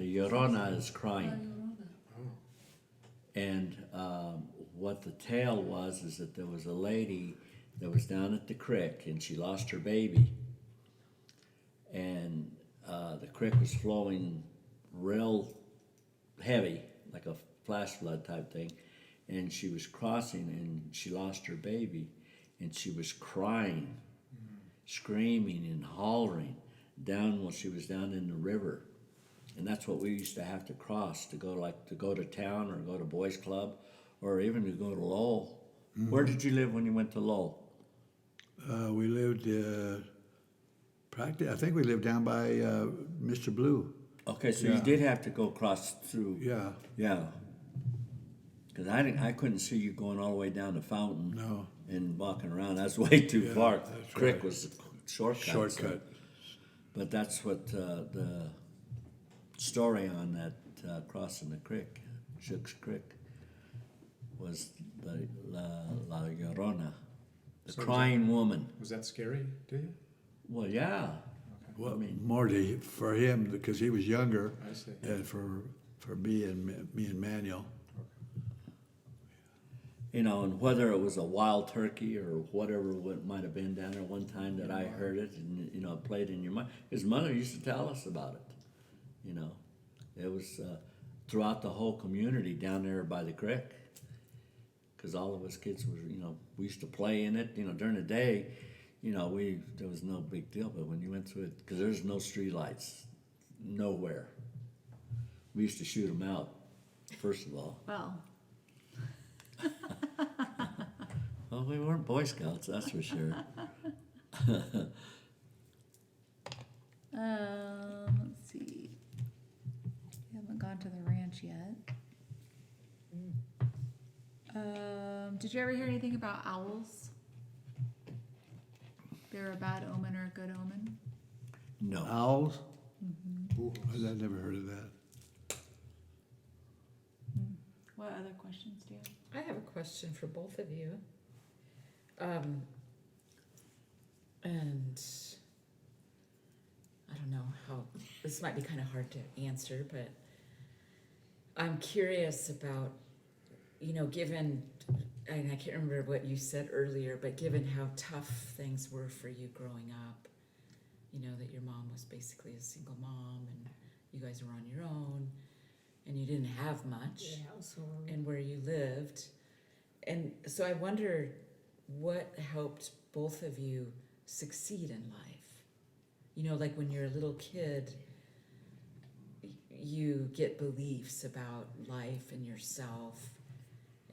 S3: the Llorona is crying. And what the tale was is that there was a lady that was down at the creek and she lost her baby. And the creek was flowing real heavy, like a flash flood type thing. And she was crossing and she lost her baby. And she was crying, screaming and hollering down while she was down in the river. And that's what we used to have to cross to go to town or go to boys club or even to go to Lowell Where did you live when you went to Lowell?
S2: We lived, I think we lived down by Mr. Blue.
S3: Okay, so
S2: Yeah.
S3: you did have to go across through.
S2: Yeah,
S3: Yeah. Because I couldn't see you going all the way down to Fountain.
S2: No.
S3: And walking around. That's way too
S2: Yeah,
S3: far.
S2: that's
S3: Creek
S2: right.
S3: was a shortcut. so-
S2: shortcut.
S3: But that's what the story on that crossing the creek, Shook's Creek, was the La Llorona, the
S5: So
S3: crying woman.
S5: Was that scary to you?
S3: Well, yeah.
S2: Well,
S3: I mean-
S2: more for him because he was younger,
S5: I see.
S2: and for me and Manuel.
S3: You know, and whether it was a wild turkey or whatever it might have been down there one time that I heard it and, you know, it played in your mind. His mother used to tell us about it, you know. It was throughout the whole community down there by the creek. Because all of us kids were, you know, we used to play in it, you know, during the day, you know, there was no big deal. But when you went through it, because there's no street lights, nowhere. We used to shoot them out, first of all.
S1: Well,
S3: Well, we weren't Boy Scouts, that's for sure.
S1: let's see. We haven't gone to the ranch yet. Did you ever hear anything about owls? They're a bad omen or a good omen?
S3: No.
S2: Owls? I never heard of that.
S1: What other questions do you have?
S6: I have a question for both of you. And I don't know how, this might be kind of hard to answer, but I'm curious about, you know, given, and I can't remember what you said earlier, but given how tough things were for you growing up, you know, that your mom was basically a single mom and you guys were on your own and you didn't have much.
S4: Yeah, so,
S6: And where you lived. And so I wonder what helped both of you succeed in life. You know, like when you're a little kid, you get beliefs about life and yourself.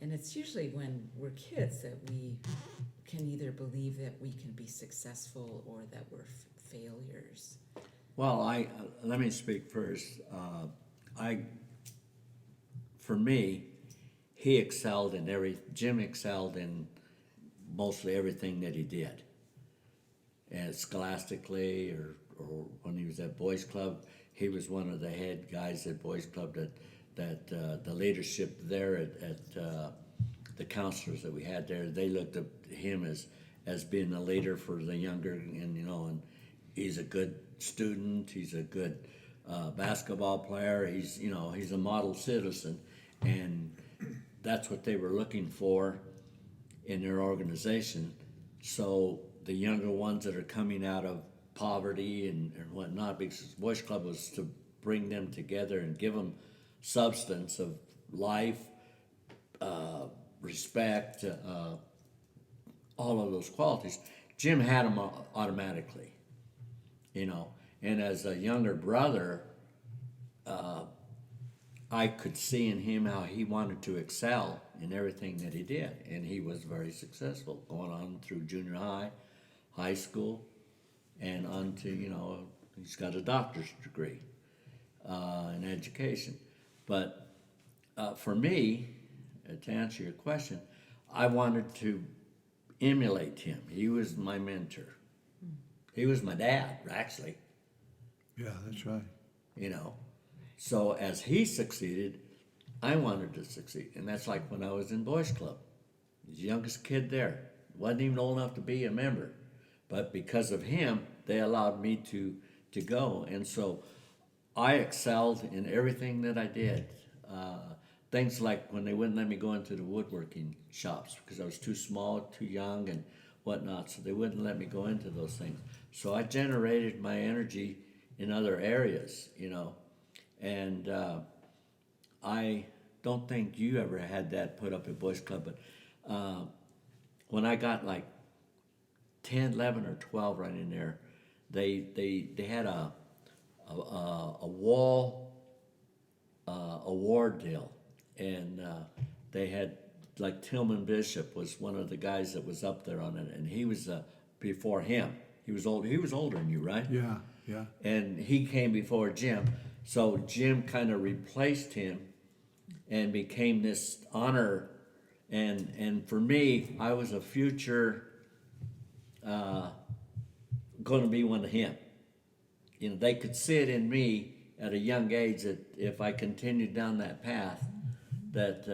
S6: And it's usually when we're kids that we can either believe that we can be successful or that we're failures.
S3: Well, let me speak first. For me, Jim excelled in mostly everything that he did. And scholastically, or when he was at Boys Club, he was one of the head guys at Boys Club that the leadership there at the counselors that we had there, they looked at him as being a leader for the younger, and you know, and he's a good student, he's a good basketball player, he's a model citizen, and that's what they were looking for in their organization. So the younger ones that are coming out of poverty and whatnot, because Boys Club was to bring them together and give them substance of life, respect, all of those qualities. Jim had them automatically, you know. And as a younger brother, I could see in him how he wanted to excel in everything that he did, and he was very successful, going on through junior high, high school, and on to, you know, he's got a doctor's degree in education. But for me, to answer your question, I wanted to emulate him. He was my mentor. He was my dad, actually,
S2: Yeah, that's right.
S3: you know. So as he succeeded, I wanted to succeed. And that's like when I was in Boys Club. I was the youngest kid there. Wasn't even old enough to be a member. But because of him, they allowed me to go. And so I excelled in everything that I did. Things like when they wouldn't let me go into the woodworking shops because I was too small, too young, and whatnot. So they wouldn't let me go into those things. So I generated my energy in other areas, you know. And I don't think you ever had that put up at Boys Club, but when I got like 10, 11, or 12 right in there, they had a wall award deal, and they had like Tillman Bishop was one of the guys that was up there on it, and he was before him. He was old. He was older than you, right?
S2: Yeah, yeah.
S3: And he came before Jim. So Jim kind of replaced him and became this honor. And for me, I was a future going to be one of him. You know, they could see it in me at a young age that if I continued down that path, that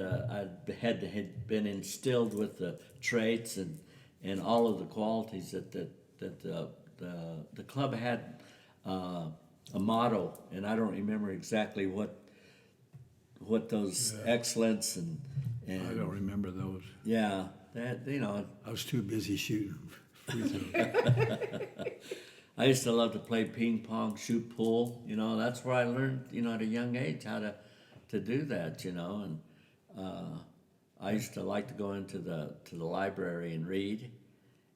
S3: had been instilled with the traits and all of the qualities that the club had a motto, and I don't remember exactly what those excellence and
S2: I don't remember those.
S3: yeah, that, you know,
S2: I was too busy shooting free throws.
S3: I used to love to play ping pong, shoot pool. You know, that's where I learned, you know, at a young age how to do that. You know, and I used to like to go into the library and read.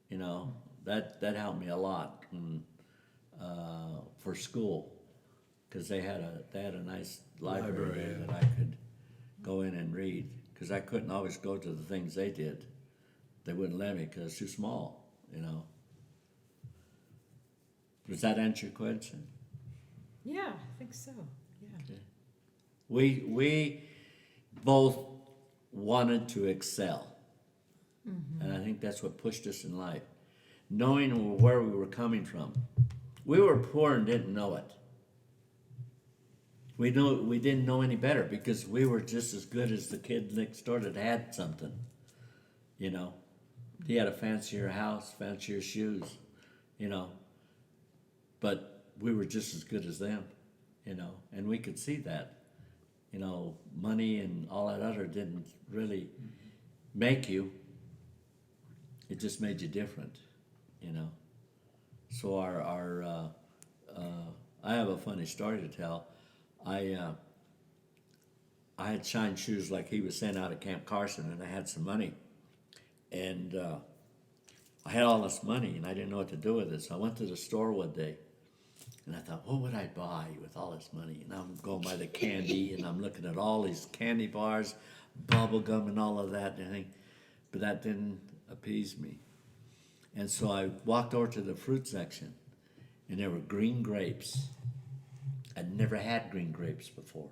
S3: You know, that helped me a lot for school, because they had a nice library
S2: Library,
S3: there
S2: yeah.
S3: that I could go in and read, because I couldn't always go to the things they did. They wouldn't let me because it's too small. You know. Does that answer your question?
S6: Yeah, I think so, yeah.
S3: We both wanted to excel. And I think that's what pushed us in life. Knowing where we were coming from. We were poor and didn't know it. We didn't know any better, because we were just as good as the kid next door that had something. You know, he had a fancier house, fancier shoes, you know. But we were just as good as them, you know, and we could see that. You know, money and all that other didn't really make you. It just made you different, you know. So I have a funny story to tell. I had shined shoes like he was sent out at Camp Carson, and I had some money. And I had all this money, and I didn't know what to do with it. So I went to the store one day. And I thought, what would I buy with all this money? And I'm going by the candy, and I'm looking at all these candy bars, bubble gum, and all of that. And I think, but that didn't appease me. And so I walked over to the fruit section, and there were green grapes. I'd never had green grapes before,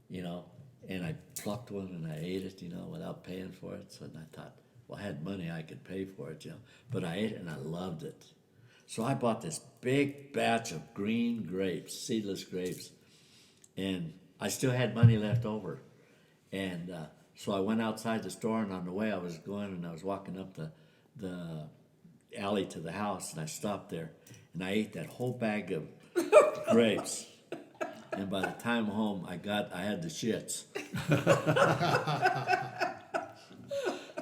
S3: you know. And I plucked one and I ate it, you know, without paying for it. So I thought, well, I had money, I could pay for it, you know. But I ate it and I loved it. So I bought this big batch of green grapes, seedless grapes, and I still had money left over. And so I went outside the store, and on the way I was going, and I was walking up the alley to the house, and I stopped there, and I ate that whole bag of grapes. And by the time home, I had the shits.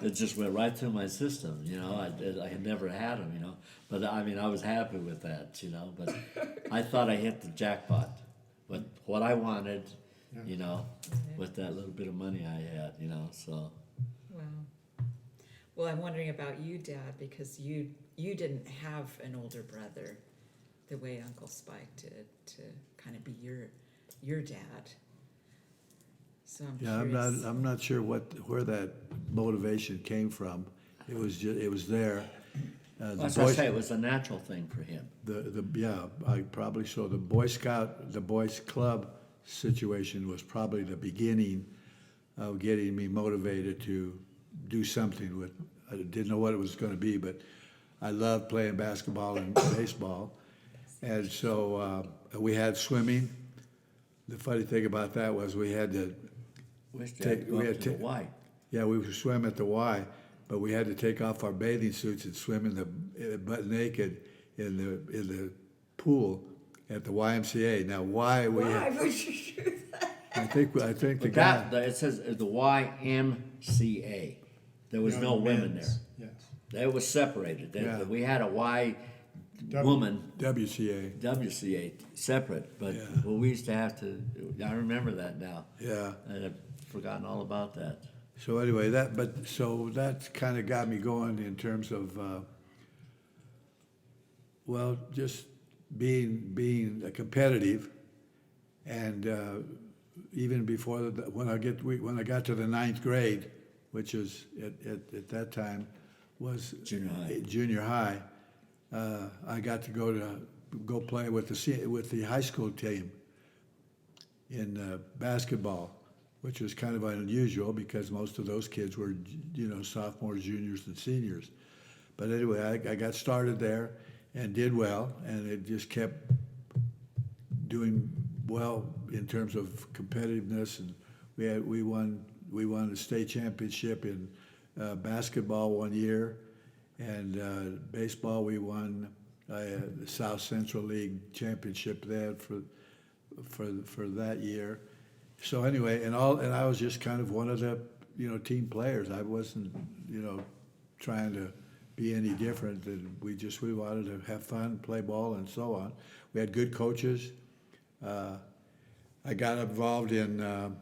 S3: It just went right through my system, you know. I had never had them, you know. But I mean, I was happy with that, you know. But I thought I hit the jackpot. But what I wanted, you know, with that little bit of money I had, you know. So.
S6: Wow. Well, I'm wondering about you, Dad, because you didn't have an older brother the way Uncle Spike did to kind of be your dad. So I'm
S2: Yeah,
S6: curious.
S2: I'm not sure where that motivation came from. It was there.
S3: That's why I say it was a natural thing for him.
S2: I probably so. The Boys Club situation was probably the beginning of getting me motivated to do something with. I didn't know what it was going to be, but I loved playing basketball and baseball, and so we had swimming. The funny thing about that was we had to.
S3: We used to have to go up to the Y.
S2: Yeah, we would swim at the Y, but we had to take off our bathing suits and swim butt naked in the pool at the YMCA. Now, why
S4: Why would you do that?
S2: I think the
S3: But
S2: guy.
S3: it says the YMCA. There was no women there.
S5: Yes.
S3: They was separated.
S2: Yeah.
S3: We had a Y
S5: W.
S3: woman
S2: WCA.
S3: WCA separate, but
S2: Yeah.
S3: well, we used to have to. I remember that now.
S2: Yeah.
S3: I've forgotten all about that.
S2: So anyway, that kind of got me going in terms of, just being competitive, and even before when I got to the ninth grade, which is at that time was
S3: Junior high.
S2: Junior high. I got to go play with the high school team in basketball, which was kind of unusual because most of those kids were, sophomores, juniors, and seniors. But anyway, I got started there and did well, and it just kept doing well in terms of competitiveness. And we won the state championship in basketball one year, and baseball we won the South Central League championship there for that year. So anyway, and I was just kind of one of the team players. I wasn't trying to be any different. And we wanted to have fun, play ball, and so on. We had good coaches. I got involved in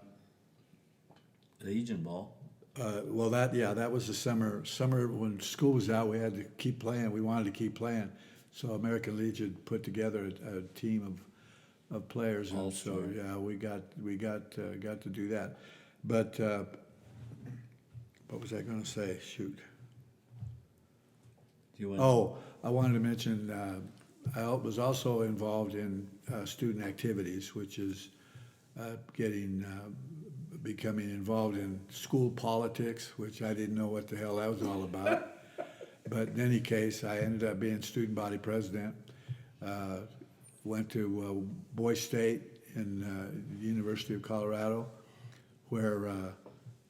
S3: Legion ball.
S2: that was the summer when school was out. We had to keep playing. We wanted to keep playing. So American Legion put together a team of players, and so yeah, we got to do that. But what was I going to say? Shoot.
S3: Do you want?
S2: Oh, I wanted to mention I was also involved in student activities, which is becoming involved in school politics, which I didn't know what the hell that was all about. But in any case, I ended up being student body president. Went to Boise State and the University of Colorado, where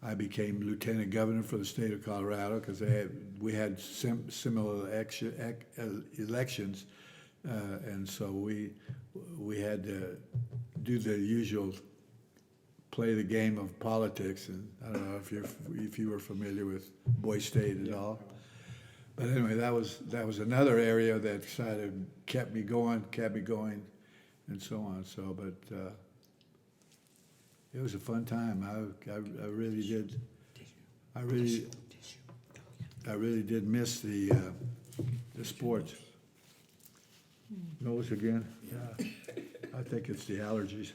S2: I became lieutenant governor for the state of Colorado because we had similar elections, and so we had to do the usual, play the game of politics. And I don't know if you were familiar with Boise State at all. But anyway, that was another area that kind of kept me going, and so on. So, but it was a fun time. I really did. I really did miss the sports. Nose again? Yeah. I think it's the allergies.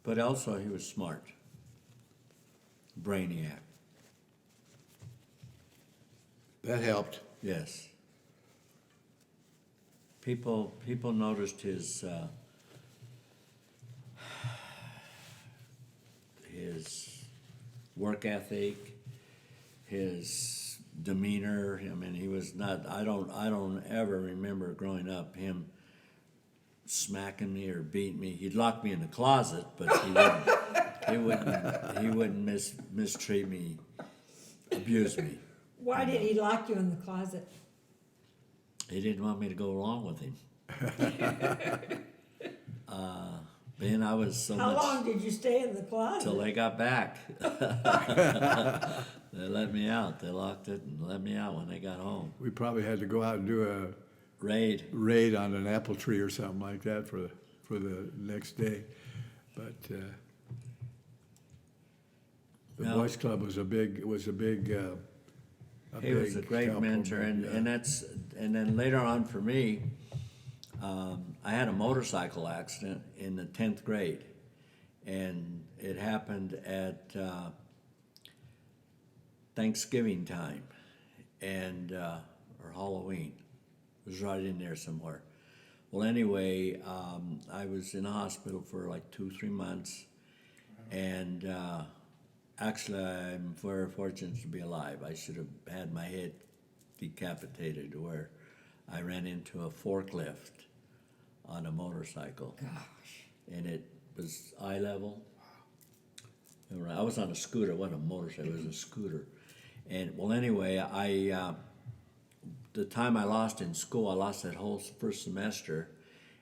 S3: But also he was smart. Brainiac.
S2: That helped.
S3: Yes. People noticed his work ethic, his demeanor. I mean, he was not. I don't ever remember growing up him smacking me or beating me. He'd lock me in the closet, but he wouldn't mistreat me, abuse me.
S4: Why did he lock you in the closet?
S3: He didn't want me to go along with him. Man, I was so
S4: How
S3: much
S4: long did you stay in the closet?
S3: till they got back. They let me out. They locked it and let me out when they got home.
S2: We probably had to go out and do a
S3: Raid.
S2: on an apple tree or something like that for the next day. But the
S3: No.
S2: Boys Club was a big.
S3: He was a
S2: big
S3: great
S2: help,
S3: mentor, and then later on for me, I had a motorcycle accident in the 10th grade, and it happened at Thanksgiving time, and or Halloween. It was right in there somewhere. Well, anyway, I was in the hospital for like 2-3 months, and actually, I'm very fortunate to be alive. I should have had my head decapitated where I ran into a forklift on a motorcycle.
S6: Gosh.
S3: And it was eye level. I was on a scooter. It wasn't a motorcycle. It was a scooter. And, well, anyway, the time I lost in school, I lost that whole first semester.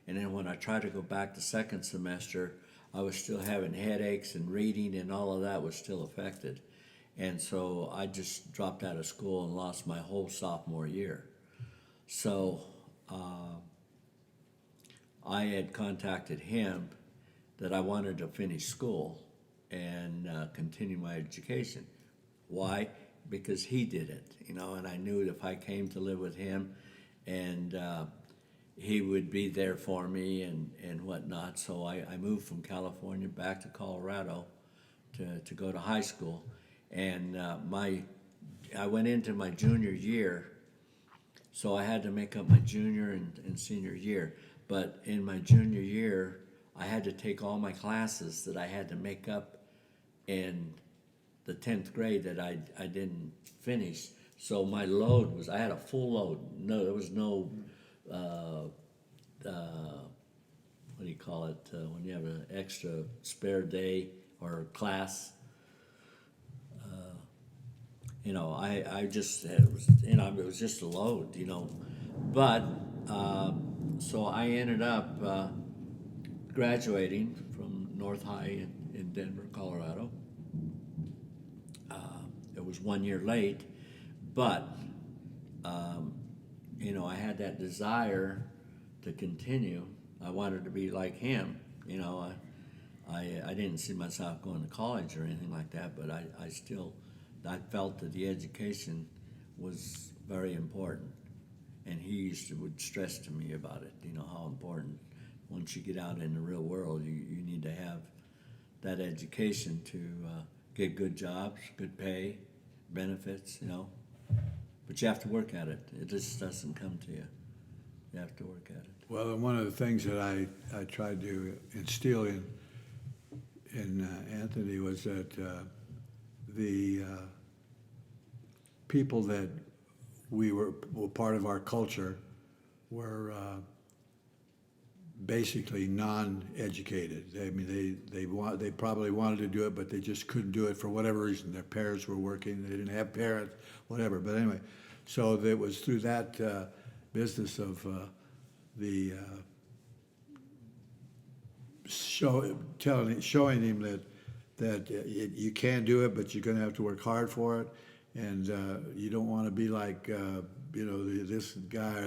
S3: And then when I tried to go back the second semester, I was still having headaches, and reading and all of that was still affected. And so I just dropped out of school and lost my whole sophomore year. So I had contacted him that I wanted to finish school and continue my education. Why? Because he did it, and I knew if I came to live with him and he would be there for me and whatnot. So I moved from California back to Colorado to go to high school. And I went into my junior year, so I had to make up my junior and senior year. But in my junior year, I had to take all my classes that I had to make up in the 10th grade that I didn't finish. So my load was, I had a full load. No, there was no, what do you call it, when you have an extra spare day or class. You know, I just, it was, you know, it was just a load, you know. But, so I ended up graduating from North High in Denver, Colorado. It was 1 year late, but, you know, I had that desire to continue. I wanted to be like him, you know. I didn't see myself going to college or anything like that, but I still, I felt that the education was very important. And he would stress to me about it, you know, how important, once you get out in the real world, you need to have that education to get good jobs, good pay, benefits, you know. But you have to work at it. It just doesn't come to you. You have to work at it.
S2: Well, and one of the things that I tried to instill in Anthony was that the people that were part of our culture were basically non-educated. I mean, they probably wanted to do it, but they just couldn't do it for whatever reason. Their parents were working, they didn't have parents, whatever. But anyway, so it was through that business of showing him that you can do it, but you're going to have to work hard for it, and you don't want to be like you know, this guy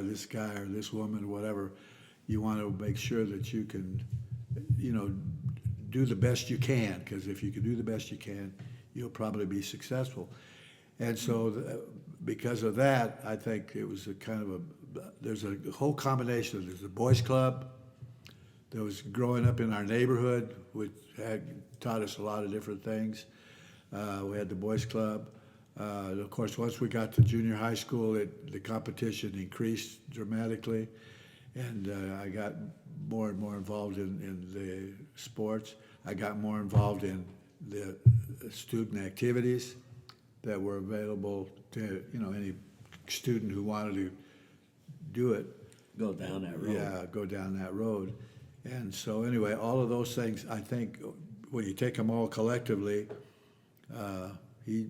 S2: or this woman or whatever. You want to make sure that you can, you know, do the best you can, because if you can do the best you can, you'll probably be successful. And so because of that, I think it was a kind of there's a whole combination. There's a boys club. There was growing up in our neighborhood, which had taught us a lot of different things. We had the boys club. Of course, once we got to junior high school, the competition increased dramatically, and I got more and more involved in the sports. I got more involved in the student activities that were available to, you know, any student who wanted to do it.
S3: Go down that road.
S2: Yeah, go down that road. And so anyway, all of those things, I think, when you take them all collectively, he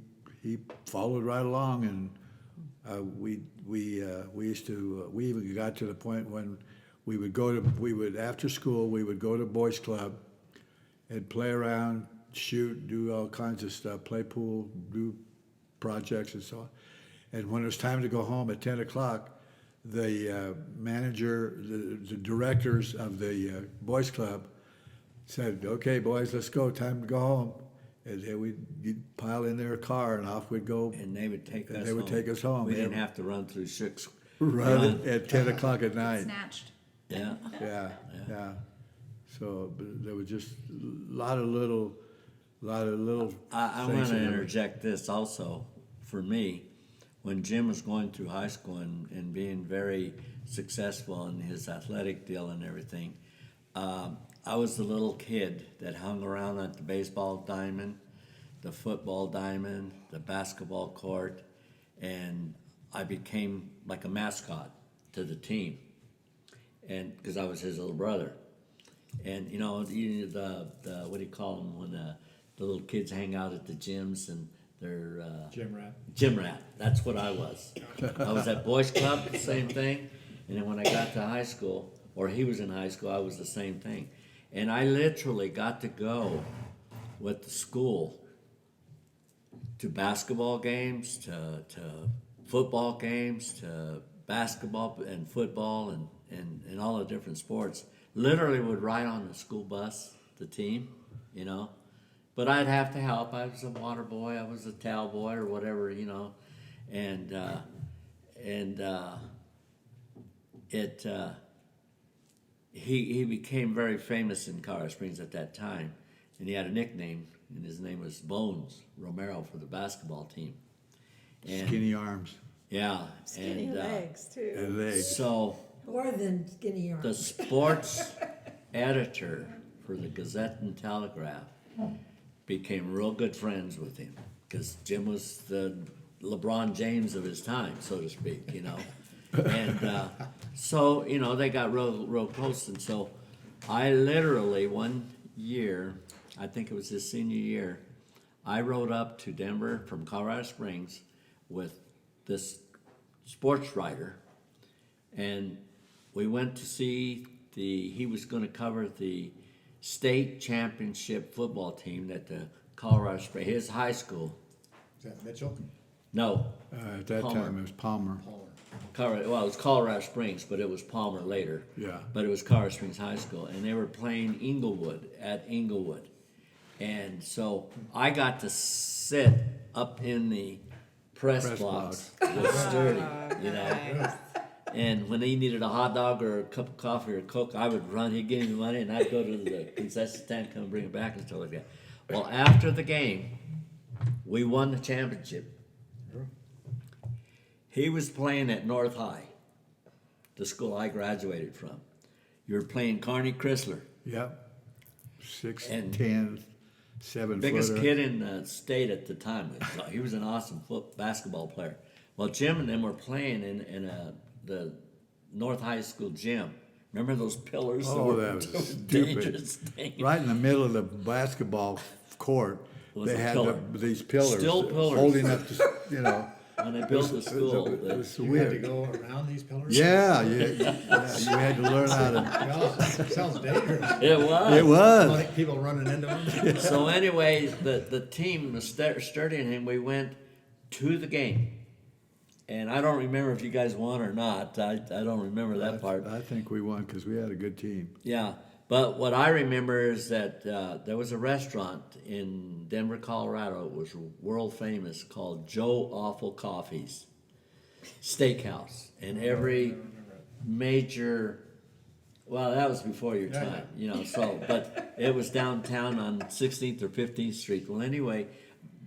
S2: followed right along, and we used to, we even got to the point when we would after school, we would go to boys club and play around, shoot, do all kinds of stuff, play pool, do projects and so on. And when it was time to go home at 10 o'clock, the manager, the directors of the boys club said, "Okay, boys, let's go, time to go home." And then we'd pile in their car and off we'd go.
S3: And they would take us home.
S2: They would take us home.
S3: We didn't have to run through six.
S2: Run at 10 o'clock at night.
S1: Snatched.
S3: Yeah.
S2: Yeah. So but there was just a lot of little
S3: I
S2: things
S3: want to
S2: that-
S3: interject this also. For me, when Jim was going through high school and being very successful in his athletic deal and everything, I was the little kid that hung around at the baseball diamond, the football diamond, the basketball court, and I became like a mascot to the team, and because I was his little brother. And you know, the what do you call them when the little kids hang out at the gyms and they're
S5: Gym rat.
S3: gym rat. That's what I was. I was at boys club, the same thing. And then when I got to high school, or he was in high school, I was the same thing. And I literally got to go with the school to basketball games, to football games, to basketball and football and all the different sports. Literally would ride on the school bus, the team, you know. But I'd have to help. I was a water boy, I was a towel boy or whatever, you know. And he became very famous in Colorado Springs at that time, and he had a nickname, and his name was Bones Romero for the basketball team. And
S2: Skinny arms
S3: yeah,
S6: Skinny
S3: and
S6: legs too.
S2: and legs.
S3: so
S4: More than skinny
S3: the
S4: arms.
S3: sports editor for the Gazette and Telegraph became real good friends with him because Jim was the LeBron James of his time, so to speak, you know. And so, you know, they got real close. And so I literally one year, I think it was his senior year, I rode up to Denver from Colorado Springs with this sports writer, and we went to see he was going to cover the state championship football team that the Colorado Springs, his high school.
S5: Is that Mitchell?
S3: No,
S2: At that
S3: Palmer.
S2: time, it was Palmer.
S5: Palmer.
S3: well, it was Colorado Springs, but it was Palmer later.
S2: Yeah.
S3: But it was Colorado Springs High School, and they were playing Inglewood at Inglewood. And so I got to sit up in the press
S2: Press
S3: box with Sturdy, you know. And when he needed a hot dog or a cup of coffee or a Coke, I would run. He'd give me the money, and I'd go to the concession stand, come and bring it back and stuff like that. Well, after the game, we won the championship. He was playing at North High, the school I graduated from. You were playing Carney Chrysler,
S2: Yep. 6'10",
S3: And
S2: 7
S3: biggest
S2: footer.
S3: kid in the state at the time. He was an awesome basketball player. Well, Jim and them were playing in the North High School gym. Remember those pillars?
S2: Oh, that was
S3: dangerous
S2: stupid.
S3: thing.
S2: Right in the middle of the basketball court,
S3: Was
S2: they
S3: a
S2: had
S3: pillar.
S2: these pillars,
S3: Still pillars.
S2: holding up, you know.
S3: When they built the school,
S2: It was
S5: You had to
S2: weird.
S5: go around these pillars?
S2: Yeah, you had to learn how to.
S5: God, sounds dangerous.
S3: it was.
S2: It was.
S5: Like people running into them.
S3: So anyway, the team was Sturdy and him. We went to the game, and I don't remember if you guys won or not. I don't remember that part.
S2: I think we won because we had a good team.
S3: Yeah, but what I remember is that there was a restaurant in Denver, Colorado. It was world famous, called Joe Awful Coffee's Steakhouse, and every major. Well, that was before your
S5: Yeah,
S3: time, you know. So, but it was downtown on 16th or 15th Street. Well, anyway,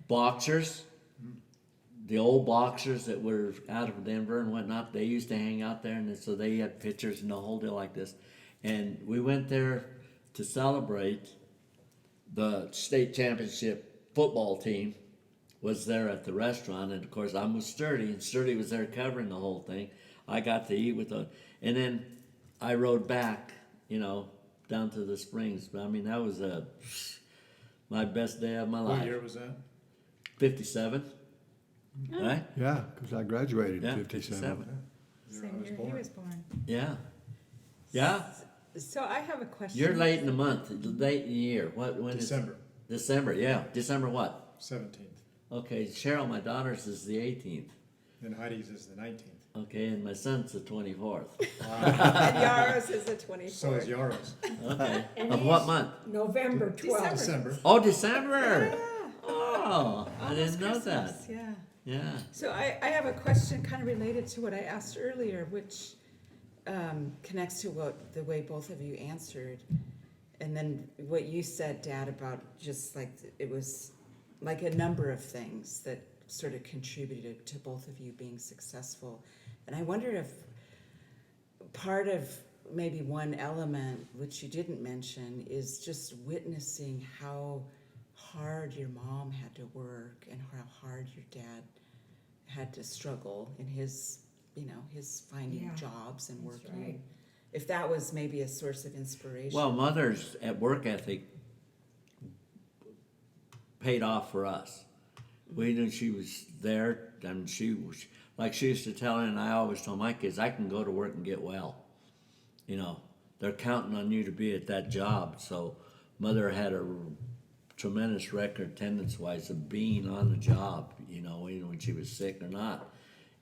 S3: boxers, the old boxers that were out of Denver and whatnot, they used to hang out there, and so they had pictures and the whole deal like this. And we went there to celebrate the state championship football team was there at the restaurant, and of course I'm with Sturdy, and Sturdy was there covering the whole thing. I got to eat with the, and then I rode back, you know, down to the Springs. But I mean, that was my best day of my life.
S5: What year was that?
S3: 57, right?
S2: Yeah, because I graduated
S3: Yeah,
S2: in 57.
S5: Year I
S6: Same
S5: was
S6: year he
S5: born.
S6: was born.
S3: Yeah, yeah.
S6: So I have a question.
S3: You're late in the month, late in the year. When is
S5: December
S3: December, yeah. December what?
S5: 17th.
S3: Okay, Cheryl, my daughter's is the 18th.
S5: And Heidi's is the 19th.
S3: Okay, and my son's the 24th.
S6: And Yaros is the 24th.
S5: So is Yaro's.
S3: Okay.
S4: And
S3: Of what
S4: he's
S3: month?
S4: November 12th.
S5: December.
S3: Oh, December.
S6: Yeah.
S3: Oh, I
S6: Almost
S3: didn't know that.
S6: Christmas, Yeah.
S3: Yeah.
S6: So I have a question kind of related to what I asked earlier, which connects to the way both of you answered. And then what you said, Dad, about just like it was like a number of things that sort of contributed to both of you being successful. And I wonder if part of maybe one element, which you didn't mention, is just witnessing how hard your mom had to work and how hard your dad had to struggle in his, his finding
S4: Yeah,
S6: jobs and
S4: that's
S6: working.
S4: right.
S6: If that was maybe a source of inspiration.
S3: Well, Mother's work ethic paid off for us. We knew she was there, and she used to tell her, and I always told my kids, I can go to work and get well. You know, they're counting on you to be at that job. So Mother had a tremendous record attendance-wise of being on the job, when she was sick or not.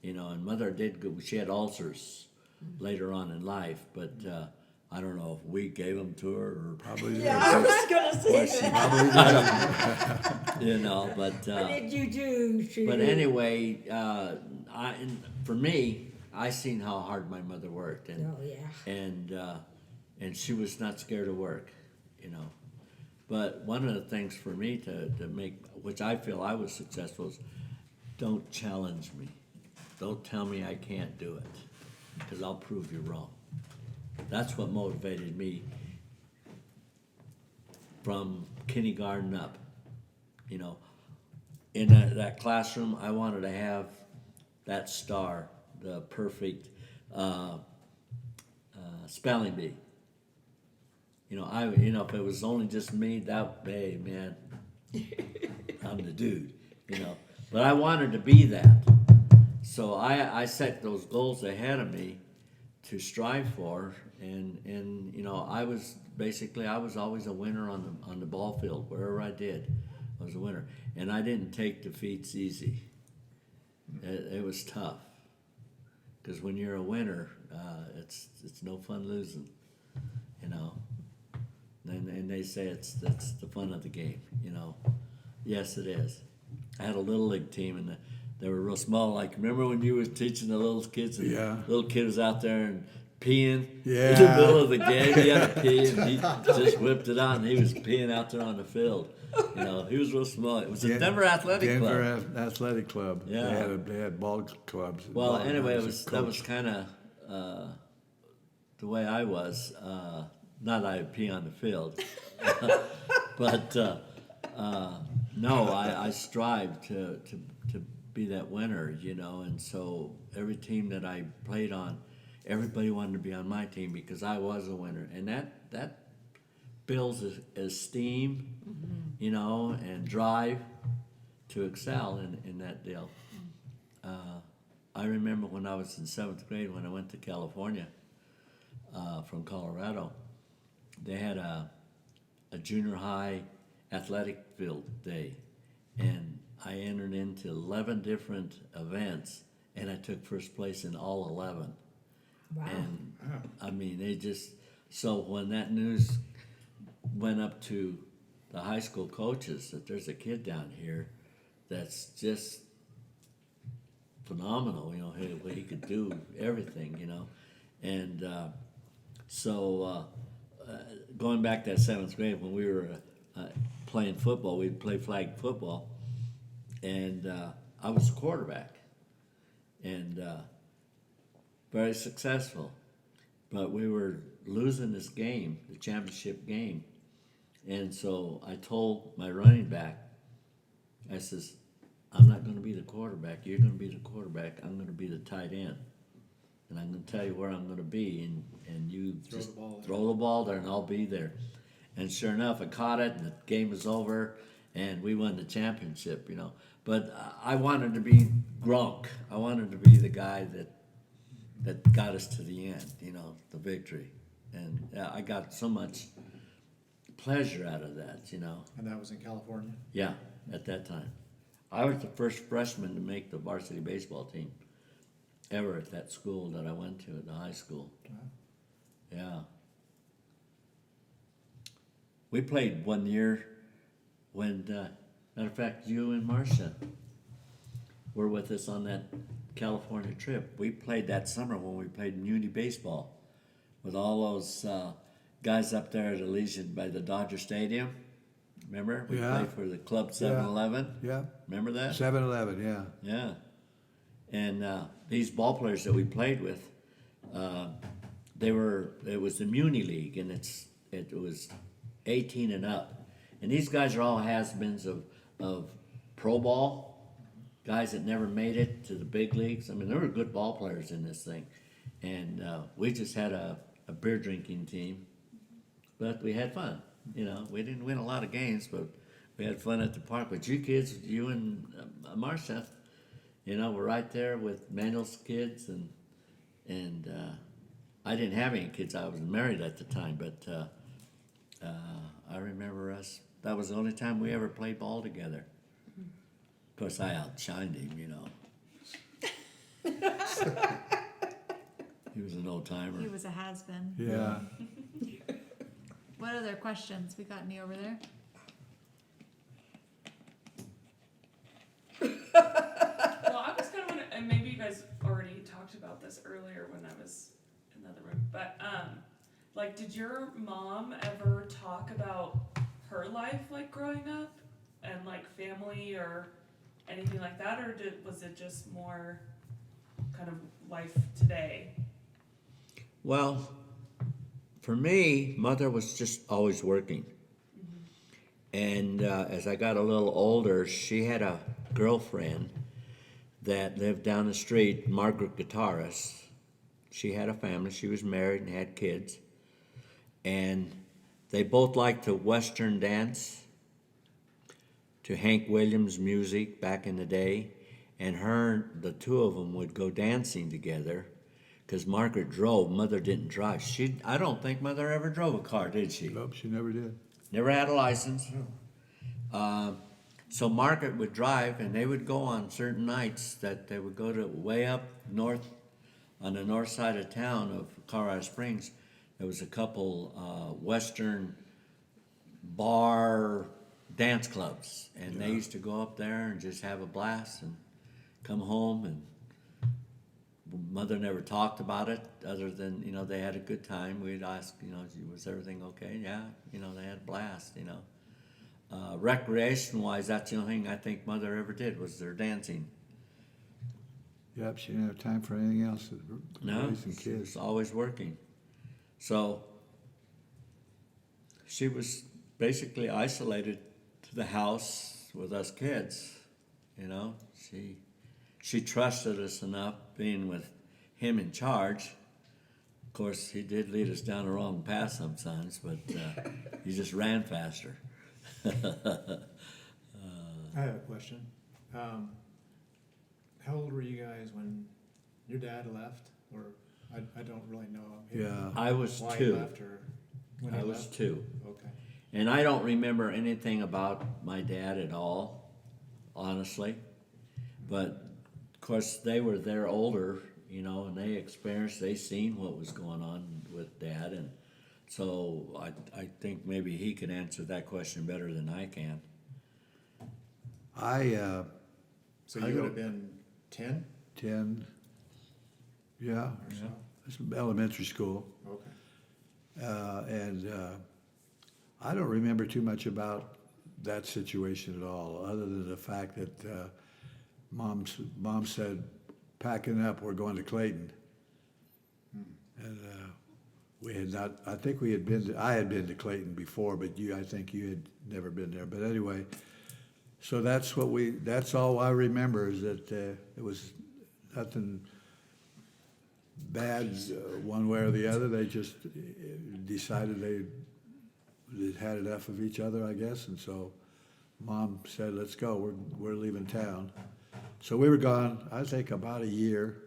S3: And Mother did good. She had ulcers later on in life, but I don't know if we gave them to her or
S2: Probably.
S4: Yeah, I was gonna say that.
S3: but
S4: What did you do?
S3: but anyway, for me, I seen how hard my mother worked, and
S4: Oh, yeah.
S3: and and she was not scared of work, you know. But one of the things for me to make, which I feel I was successful, is don't challenge me. Don't tell me I can't do it, because I'll prove you wrong. That's what motivated me from kindergarten up. You know, in that classroom, I wanted to have that star, the perfect spelling bee. You know, if it was only just me, hey, man, I'm the dude, you know. But I wanted to be that. So I set those goals ahead of me to strive for, and you know, I was always a winner on the ball field. Wherever I did, I was a winner. And I didn't take defeats easy. It was tough. Because when you're a winner, it's no fun losing, you know. And they say that's the fun of the game, you know. Yes, it is. I had a little league team, and they were real small. Like, remember when you was teaching the little kids, and
S2: Yeah.
S3: the little kid was out there and peeing in the
S2: Yeah.
S3: middle of the game. He had to pee, and he just whipped it out, and he was peeing out there on the field. You know, he was real small. It was the Denver Athletic Club.
S2: Denver Athletic Club.
S3: Yeah.
S2: They had ball clubs.
S3: Well,
S2: Ball-
S3: anyway,
S2: I
S3: that
S2: a
S3: was
S2: coach.
S3: kind of the way I was. Not that I'd pee on the field, but no, I strive to be that winner, you know. And so every team that I played on, everybody wanted to be on my team because I was a winner, and that builds esteem, you know, and drive to excel in that deal. I remember when I was in 7th grade, when I went to California from Colorado, they had a junior high athletic field day, and I entered into 11 different events, and I took first place in all 11.
S4: Wow.
S3: And I mean, so when that news went up to the high school coaches that there's a kid down here that's just phenomenal, you know, he could do everything, you know. And so going back to that 7th grade, when we were playing football, we'd play flag football, and I was the quarterback, and very successful. But we were losing this game, the championship game, and so I told my running back, I says, I'm not going to be the quarterback. You're going to be the quarterback. I'm going to be the tight end. And I'm going to tell you where I'm going to be, and you
S5: Throw
S3: just
S5: the ball there.
S3: throw the ball there, and I'll be there. And sure enough, I caught it, and the game was over, and we won the championship, you know. But I wanted to be Gronk. I wanted to be the guy that got us to the end, you know, the victory. And I got so much pleasure out of that, you know.
S5: And that was in California?
S3: Yeah, at that time. I was the first freshman to make the varsity baseball team ever at that school that I went to, at the high school.
S5: Wow.
S3: Yeah. We played one year when, matter of fact, you and Marcia were with us on that California trip. We played that summer when we played Unity baseball with all those guys up there at Elysian by the Dodger Stadium. Remember? We
S2: Yeah.
S3: played for the Club 7-Eleven.
S2: Yeah.
S3: Remember that?
S2: 7-Eleven, yeah.
S3: Yeah. And these ball players that we played with, it was the Muni League, and it was 18 and up. And these guys are all has-beens of pro ball, guys that never made it to the big leagues. I mean, there were good ball players in this thing. And we just had a beer drinking team, but we had fun. You know, we didn't win a lot of games, but we had fun at the park. But you kids, you and Marcia, you know, we're right there with Manuel's kids, and I didn't have any kids. I was married at the time, but I remember us. That was the only time we ever played ball together. Of course, I outshined him, you know. He was an old timer.
S1: He was a has-been.
S2: Yeah.
S1: What other questions? We got any over there?
S8: Well, I was kind of wondering, and maybe you guys already talked about this earlier when I was in the other room, but like, did your mom ever talk about her life, like, growing up? And, like, family or anything like that? Or was it just more kind of life today?
S3: Well, for me, mother was just always working. And as I got a little older, she had a girlfriend that lived down the street, Margaret Guitarist. She had a family. She was married and had kids. And they both liked to Western dance to Hank Williams music back in the day. And the two of them would go dancing together because Margaret drove. Mother didn't drive. I don't think Mother ever drove a car, did she?
S2: Nope, she never did.
S3: Never had a license. So Margaret would drive, and they would go on certain nights that they would go to way up north, on the north side of town of Colorado Springs. There was a couple Western bar dance clubs, and they used to go up there and just have a blast and come home. And Mother never talked about it other than, they had a good time. We'd ask, was everything okay? Yeah, they had a blast, Recreation-wise, that's the only thing I think Mother ever did was their dancing.
S2: Yep, she didn't have time for anything else.
S3: No,
S2: Raising
S3: she
S2: kids.
S3: was always working. So she was basically isolated to the house with us kids, She trusted us enough, being with him in charge. Of course, he did lead us down the wrong path sometimes, but he just ran faster.
S5: I have a question. How old were you guys when your dad left? Or I don't really know.
S2: Yeah.
S3: I was
S5: why
S3: 2.
S5: he left or when
S3: I
S5: he
S3: was
S5: left?
S3: 2.
S5: Okay.
S3: And I don't remember anything about my dad at all, honestly. But, of course, they were there older, and they seen what was going on with Dad. And so I think maybe he can answer that question better than I can.
S5: So
S2: I
S5: you would
S2: don't-
S5: have been 10
S2: 10, yeah,
S5: or so?
S2: it's elementary school.
S5: Okay.
S2: And I don't remember too much about that situation at all, other than the fact that Mom said, "Packing up, we're going to Clayton." And we had not. I think we had been. I had been to Clayton before, but I think you had never been there. But anyway, so that's what we. That's all I remember is that it was nothing bad one way or the other. They just decided they'd had enough of each other, I guess, and so Mom said, "Let's go. We're leaving town." So we were gone, I think, about a year.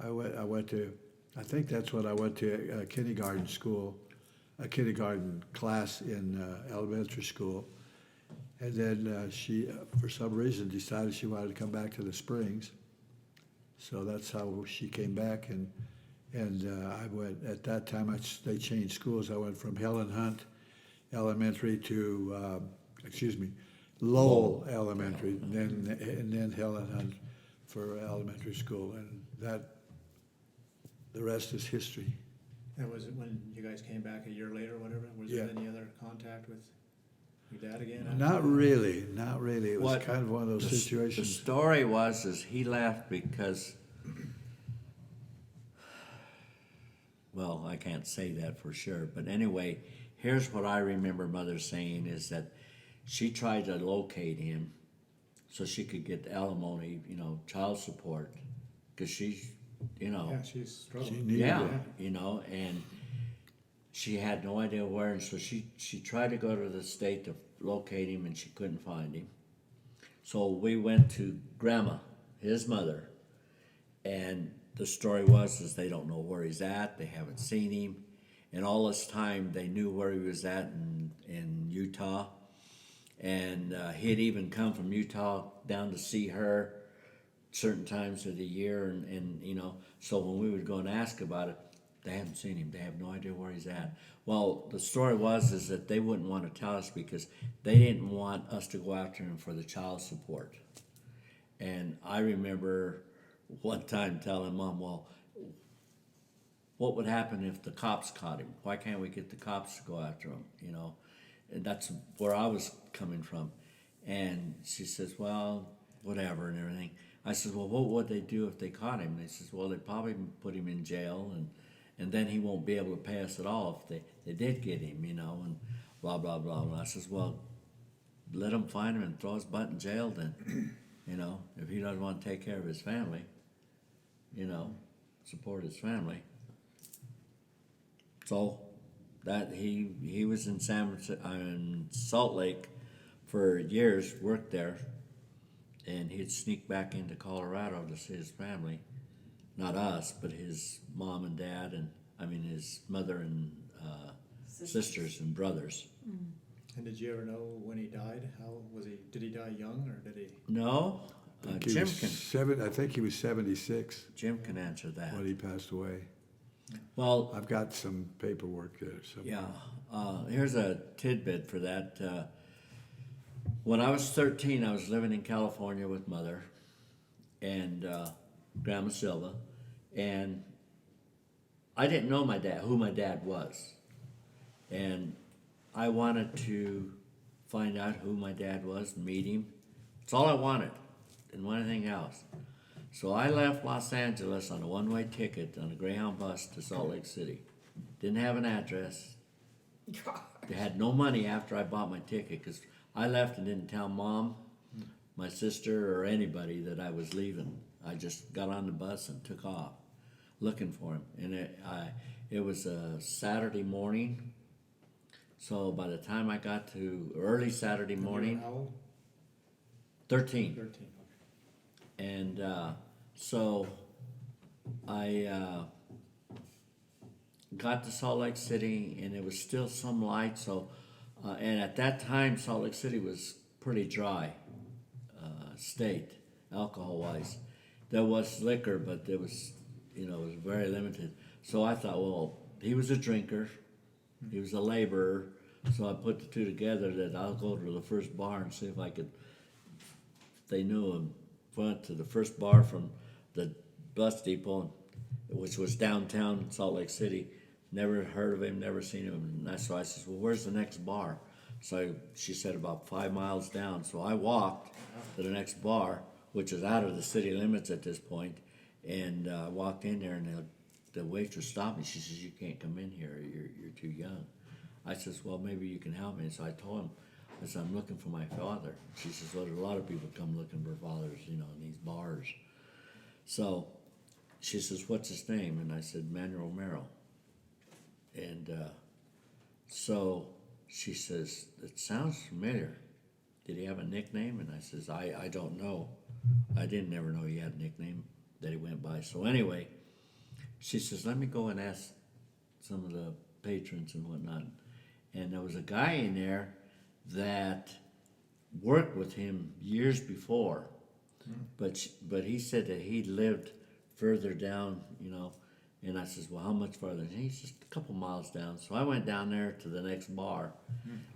S2: I went to, I think that's when I went to kindergarten school, a kindergarten class in elementary school. And then she, for some reason, decided she wanted to come back to the Springs. So that's how she came back. And I went, at that time, they changed schools. I went from Helen Hunt Elementary to, Lowell Elementary, and then Helen Hunt for elementary school, and the rest is history.
S5: And was it when you guys came back a year later or whatever? Was there any other contact with your dad again?
S2: Not really. It was
S3: What
S2: kind of one of those
S3: The
S2: situations.
S3: story is he left because, well, I can't say that for sure, but anyway, here's what I remember Mother saying is that she tried to locate him so she could get the alimony, child support, because she's,
S5: Yeah, she's
S2: She
S5: struggling.
S2: needed
S3: yeah,
S2: it.
S3: and she had no idea where, and so she tried to go to the state to locate him, and she couldn't find him. So we went to Grandma, his mother, and the story is they don't know where he's at, they haven't seen him, and all this time they knew where he was at in Utah, and he'd even come from Utah down to see her certain times of the year, and so when we would go and ask about it, they haven't seen him. They have no idea where he's at. Well, the story is that they wouldn't want to tell us because they didn't want us to go after him for the child support. And I remember one time telling Mom, well, what would happen if the cops caught him? Why can't we get the cops to go after him? You know, and that's where I was coming from. And she says, well, whatever and everything. I said, well, what would they do if they caught him? And they says, well, they'd probably put him in jail, and then he won't be able to pay us at all if they did get him, you know, and blah, blah, blah. And I says, well, let him find him and throw his butt in jail then, you know, if he doesn't want to take care of his family, you know, support his family. So that he was in Salt Lake for years, worked there, and he'd sneak back into Colorado to see his family. Not us, but his mom and dad, and his mother and sisters and brothers.
S5: And did you ever know when he died? How was he? Did he die young, or did he?
S3: No,
S2: I think he
S3: Jim
S2: was
S3: can.
S2: I think he was 76
S3: Jim can answer that.
S2: when he passed away.
S3: Well,
S2: I've got some paperwork there.
S3: yeah. Here's a tidbit for that. When I was 13, I was living in California with Mother and Grandma Silva, and I didn't know who my dad was, and I wanted to find out who my dad was, meet him. That's all I wanted, didn't want anything else. So I left Los Angeles on a one-way ticket on a Greyhound bus to Salt Lake City. Didn't have an address. I had no money after I bought my ticket because I left and didn't tell Mom, my sister, or anybody that I was leaving. I just got on the bus and took off looking for him. And it was a Saturday morning. So by the time I got to early Saturday morning,
S5: How old?
S3: 13.
S5: 13. Okay.
S3: And so I got to Salt Lake City, and it was still some light. So, and at that time, Salt Lake City was pretty dry state, alcohol-wise. There was liquor, but there was, it was very limited. So I thought, well, he was a drinker, he was a laborer. So I put the two together that I'll go to the first bar and see if I could. They knew him. Went to the first bar from the bus depot, which was downtown Salt Lake City. Never heard of him, never seen him. And so I said, well, where's the next bar? So she said about 5 miles down. So I walked to the next bar, which is out of the city limits at this point, and walked in there, and the waitress stopped me. She says, you can't come in here, you're too young. I says, well, maybe you can help me. So I told him, I said, I'm looking for my father. She says, well, a lot of people come looking for fathers, in these bars. So she says, what's his name? And I said, Manuel Romero. And so she says, it sounds familiar. Did he have a nickname? And I says, I don't know. I didn't ever know he had a nickname that he went by. So anyway, she says, let me go and ask some of the patrons and whatnot. And there was a guy in there that worked with him years before, but he said that he lived further down, and I says, well, how much farther? And he says, a couple miles down. So I went down there to the next bar,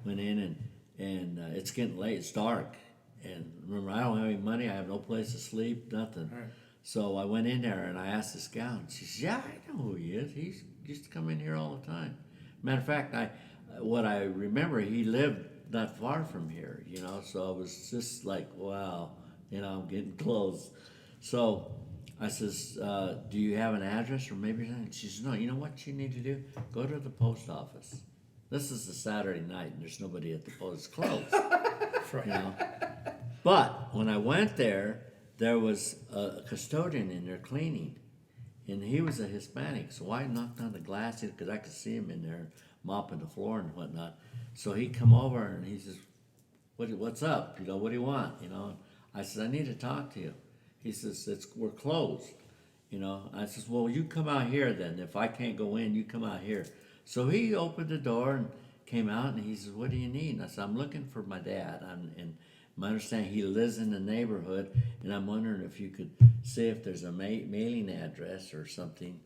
S3: went in, and it's getting late, it's dark, and remember, I don't have any money, I have no place to sleep, nothing.
S5: Right.
S3: So I went in there and I asked this gal, and she says, yeah, I know who he is. He used to come in here all the time. Matter of fact, what I remember, he lived not far from here, so I was just like, wow, I'm getting close. So I says, do you have an address or maybe something? She says, no, you know what you need to do? Go to the post office. This is a Saturday night and there's nobody at the post, it's closed. But when I went there was a custodian in there cleaning, and he was a Hispanic, so I knocked on the glass because I could see him in there mopping the floor and whatnot. So he come over and he says, what's up? What do you want? I said, I need to talk to you. He says, we're closed. I says, well, you come out here then. If I can't go in, you come out here. So he opened the door and came out, and he says, what do you need? And I said, I'm looking for my dad. And my understanding, he lives in the neighborhood, and I'm wondering if you could see if there's a mailing address or something.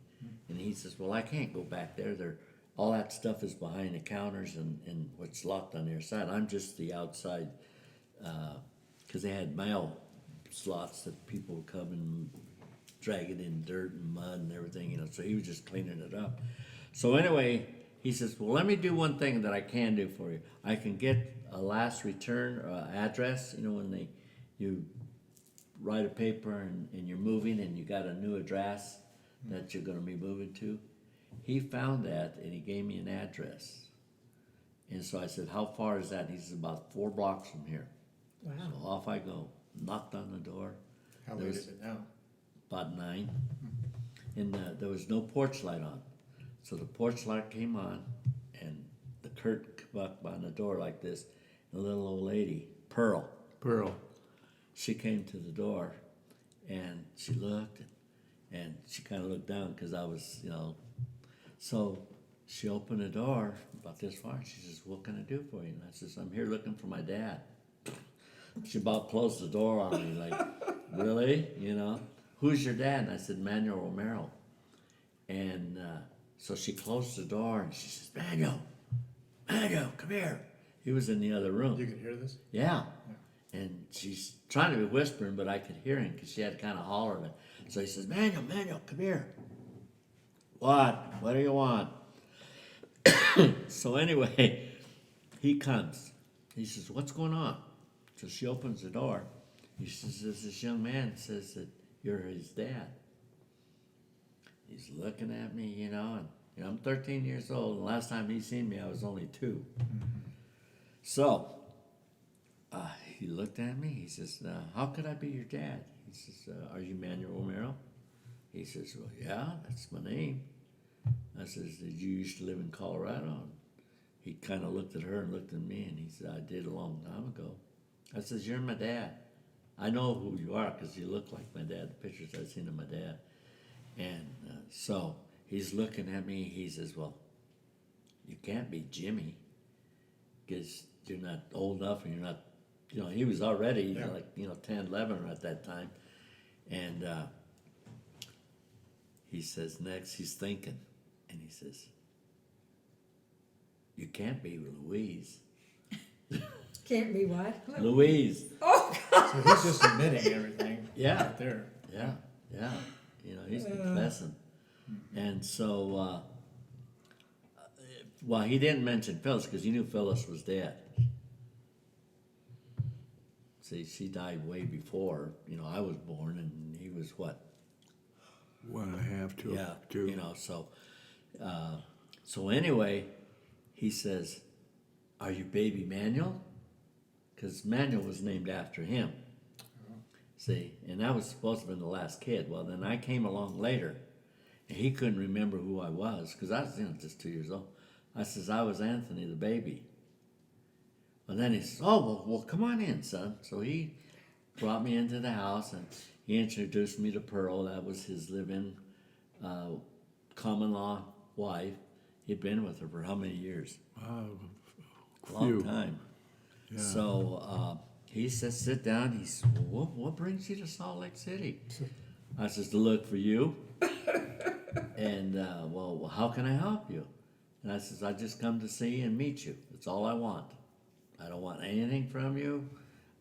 S3: And he says, well, I can't go back there. All that stuff is behind the counters and what's locked on their side. I'm just the outside, because they had mail slots that people would come and dragging in dirt and mud and everything, you know, so he was just cleaning it up. So anyway, he says, well, let me do one thing that I can do for you. I can get a last return address, you know, when you write a paper and you're moving and you got a new address that you're gonna be moving to. He found that and he gave me an address. And so I said, how far is that? And he says, about 4 blocks from here.
S4: Wow.
S3: So off I go, knocked on the door.
S5: How late is it now?
S3: About 9, and there was no porch light on. So the porch light came on, and the curtain came up on the door like this. And a little old lady, Pearl, she came to the door, and she looked, and she kind of looked down because I was, you know. So she opened the door about this far, and she says, what can I do for you? And I says, I'm here looking for my dad. She about closed the door on me, like, really? You know? Who's your dad? And I said, Manuel Romero. And so she closed the door and she says, Manuel, come here. He was in the other room.
S5: You can hear this?
S3: Yeah. And she's trying to be whispering, but I could hear him because she had kind of hollered it. So he says, Manuel, come here. What? What do you want? So anyway, he comes. He says, what's going on? So she opens the door. He says, this young man says that you're his dad. He's looking at me, you know, and you know, I'm 13 years old, and last time he seen me, I was only 2. So he looked at me. He says, how could I be your dad? He says, are you Manuel Romero? He says, well, yeah, that's my name. I says, did you used to live in Colorado? And he kind of looked at her and looked at me, and he said, I did a long time ago. I says, you're my dad. I know who you are because you look like my dad, the pictures I've seen of my dad. And so he's looking at me. He says, well, you can't be Jimmy because you're not old enough and you're not, you know, he was already like, you know, 10, 11 at that time. And he says next, he's thinking, and he says, you can't be Louise.
S4: Can't be what?
S3: Louise.
S4: Oh,
S5: So he's just admitting everything.
S3: Yeah.
S5: Right there.
S3: Yeah. You know, he's confessing. And so, well, he didn't mention Phyllis because he knew Phyllis was dead. See, she died way before, you know, I was born, and he was what?
S2: 1.5, 2.
S3: Yeah,
S2: 2.
S3: you know, so anyway, he says, are you baby Manuel? Because Manuel was named after him. See, and that was supposed to have been the last kid. Well, then I came along later, and he couldn't remember who I was, because I was, you know, just 2 years old. I says, I was Anthony, the baby. And then he says, oh, well, come on in, son. So he brought me into the house, and he introduced me to Pearl. That was his live-in common law wife. He'd been with her for how many years? Long time.
S2: Yeah.
S3: So he says, sit down. He says, well, what brings you to Salt Lake City? I says, to look for you. And, well, how can I help you? And I says, I just come to see and meet you. That's all I want. I don't want anything from you.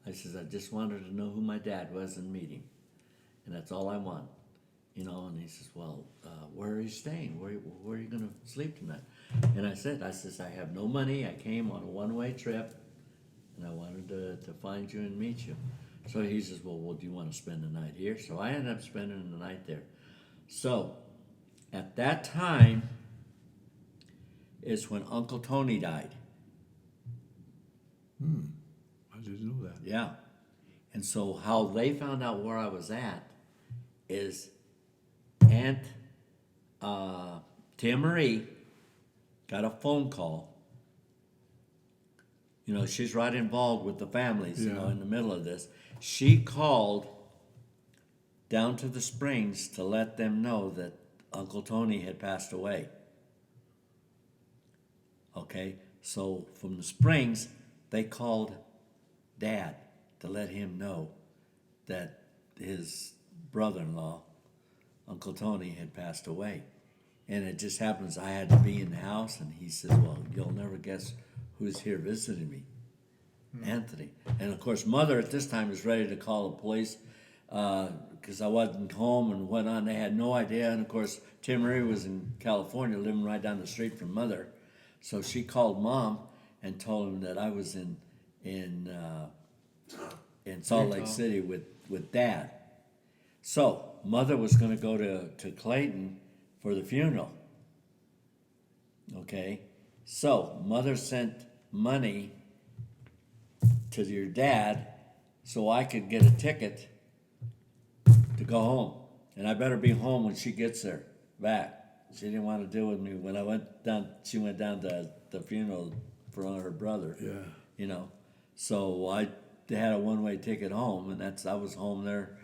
S3: I says, I just wanted to know who my dad was and meet him. And that's all I want. You know, and he says, well, where are you staying? Where are you going to sleep tonight? And I says, I have no money. I came on a one-way trip, and I wanted to find you and meet you. So he says, well, do you want to spend the night here? So I ended up spending the night there. So at that time is when Uncle Tony died.
S2: I didn't know that.
S3: Yeah. And so how they found out where I was at is Aunt Tia Marie got a phone call. You know, she's right involved with the families, you know,
S2: Yeah.
S3: in the middle of this. She called down to the Springs to let them know that Uncle Tony had passed away. Okay, so from the Springs, they called Dad to let him know that his brother-in-law, Uncle Tony, had passed away. And it just happens I had to be in the house, and he says, well, you'll never guess who's here visiting me. Anthony. And of course, Mother at this time is ready to call the police, because I wasn't home and went on. They had no idea. And of course, Tim Marie was in California, living right down the street from Mother. So she called Mom and told him that I was in Salt Lake City with Dad. So Mother was going to go to Clayton for the funeral. Okay, so Mother sent money to your dad so I could get a ticket to go home. And I better be home when she gets there back. She didn't want to deal with me when I went down. She went down to the funeral for her brother.
S2: Yeah.
S3: You know, so I had a one-way ticket home, and I was home there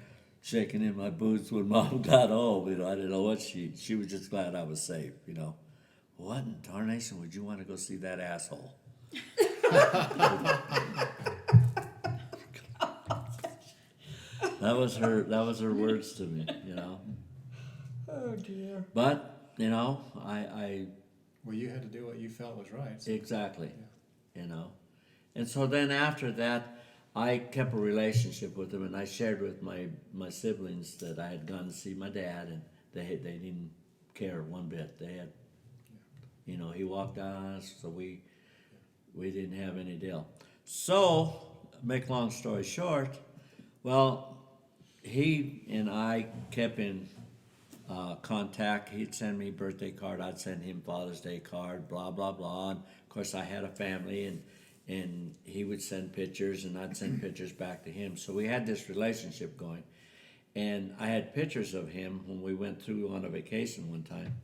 S3: shaking in my boots when Mom got home. You know, I didn't know what she was just glad I was safe. You know, what in tarnation would you want to go see that asshole? That was her words to me, you know.
S4: Oh dear.
S3: But, you know, I
S5: Well, you had to do what you felt was right. So.
S3: exactly, you know. And so then after that, I kept a relationship with him, and I shared with my siblings that I had gone to see my dad, and they didn't care one bit. They had, you know, he walked out on us, so we didn't have any deal. So, make long story short, well, he and I kept in contact. He'd send me a birthday card. I'd send him Father's Day card, blah, blah, blah. And of course, I had a family, and he would send pictures, and I'd send pictures back to him. So we had this relationship going. And I had pictures of him when we went through on a vacation one time.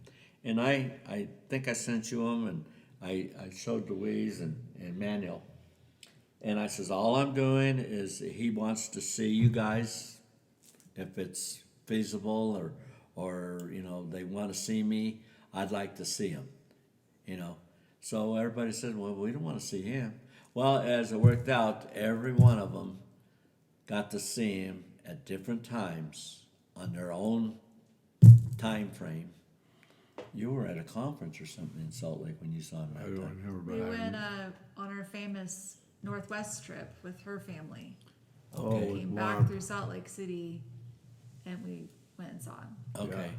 S3: And I think I sent you them, and I showed Louise and Manuel. And I says, all I'm doing is he wants to see you guys, if it's feasible or you know, they want to see me, I'd like to see him, you know. So everybody said, well, we don't want to see him. Well, as it worked out, every one of them got to see him at different times on their own time frame. You were at a conference or something in Salt Lake when you saw him.
S2: I don't remember.
S1: We
S2: but
S1: went on our famous Northwest trip with her family.
S2: Oh,
S1: We
S2: with
S1: came back
S2: Warren.
S1: through Salt Lake City, and we went and saw him.
S3: Okay.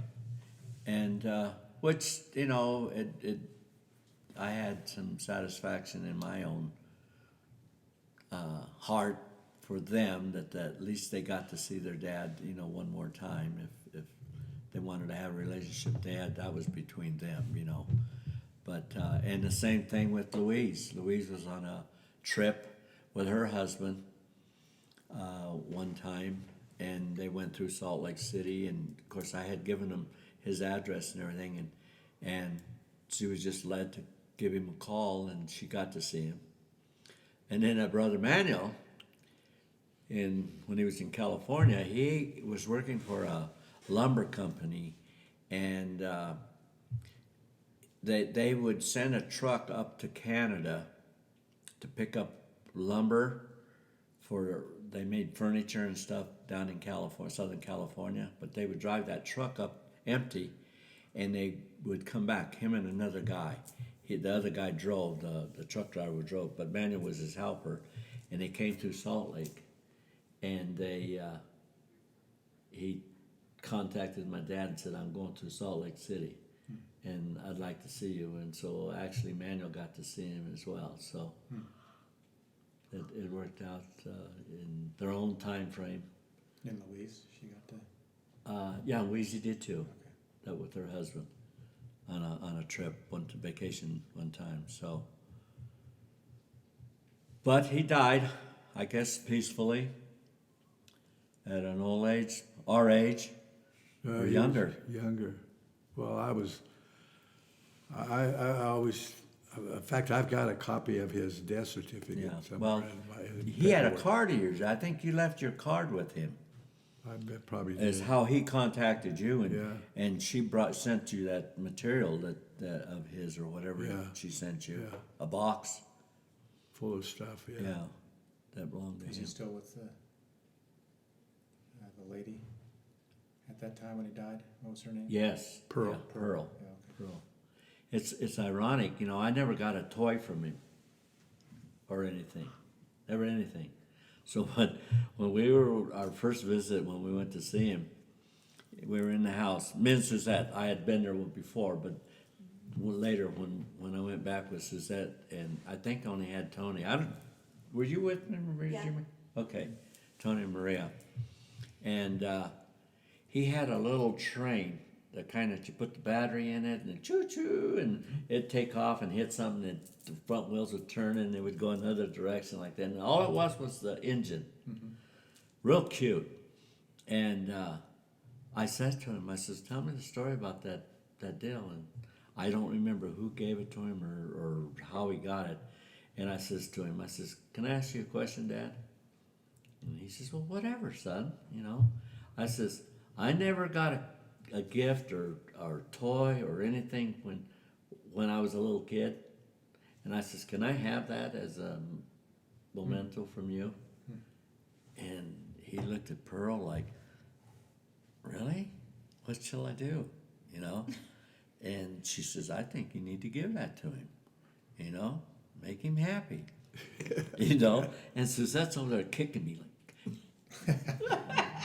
S3: And which, you know, I had some satisfaction in my own heart for them that at least they got to see their dad, you know, one more time. If they wanted to have a relationship, that was between them, you know. But and the same thing with Louise. Louise was on a trip with her husband one time, and they went through Salt Lake City, and of course I had given him his address and everything, and she was just led to give him a call, and she got to see him. And then Brother Manuel, when he was in California, he was working for a lumber company, and they would send a truck up to Canada to pick up lumber they made furniture and stuff down in California, Southern California, but they would drive that truck up empty, and they would come back, him and another guy. The other guy drove, the truck driver drove, but Manuel was his helper, and they came through Salt Lake, and he contacted my dad and said, I'm going to Salt Lake City, and I'd like to see you. And so actually Manuel got to see him as well. So it worked out in their own time frame.
S5: And Louise, she got to.
S3: Yeah, Weezy did too.
S5: Okay.
S3: That with her husband on a trip, went to vacation one time. So, but he died, I guess, peacefully at an old age, our age.
S2: He
S3: Or
S2: was
S3: younger.
S2: Younger. Well, I always, in fact, I've got a copy of his death certificate
S3: Yeah.
S2: somewhere.
S3: Well,
S2: in
S3: he had a
S2: paperwork.
S3: card of yours. I think you left your card with him.
S2: I bet probably did.
S3: Is how he contacted you,
S2: Yeah.
S3: and she sent you that material that of his or whatever
S2: Yeah.
S3: she sent you,
S2: Yeah.
S3: a box.
S2: Full of stuff, yeah.
S3: Yeah, that belonged to
S5: Is
S3: him.
S5: he still with the lady at that time when he died? What was her name?
S3: Yes.
S2: Pearl.
S3: Yeah, Pearl.
S5: Yeah, okay.
S3: Pearl. It's ironic, you know. I never got a toy from him or anything, never anything. So when we were, our first visit, when we went to see him, we were in the house. Me and Suzette, I had been there before, but later when I went back with Suzette, and I think I only had Tony. Were you with me, Maria?
S7: Yeah.
S3: Jimmy? Okay, Tony and Maria. And he had a little train that kind of, you put the battery in it and then choo-choo, and it'd take off and hit something, and the front wheels would turn and it would go another direction like that. And all it was the engine. Real cute. And I said to him, I says, tell me the story about that deal. And I don't remember who gave it to him or how he got it. And I says to him, I says, can I ask you a question, Dad? And he says, well, whatever, son, you know. I says, I never got a gift or toy or anything when I was a little kid. And I says, can I have that as a memento from you? And he looked at Pearl like, really? What shall I do? You know? And she says, I think you need to give that to him. You know? Make him happy. You know? And Suzette's over there kicking me like,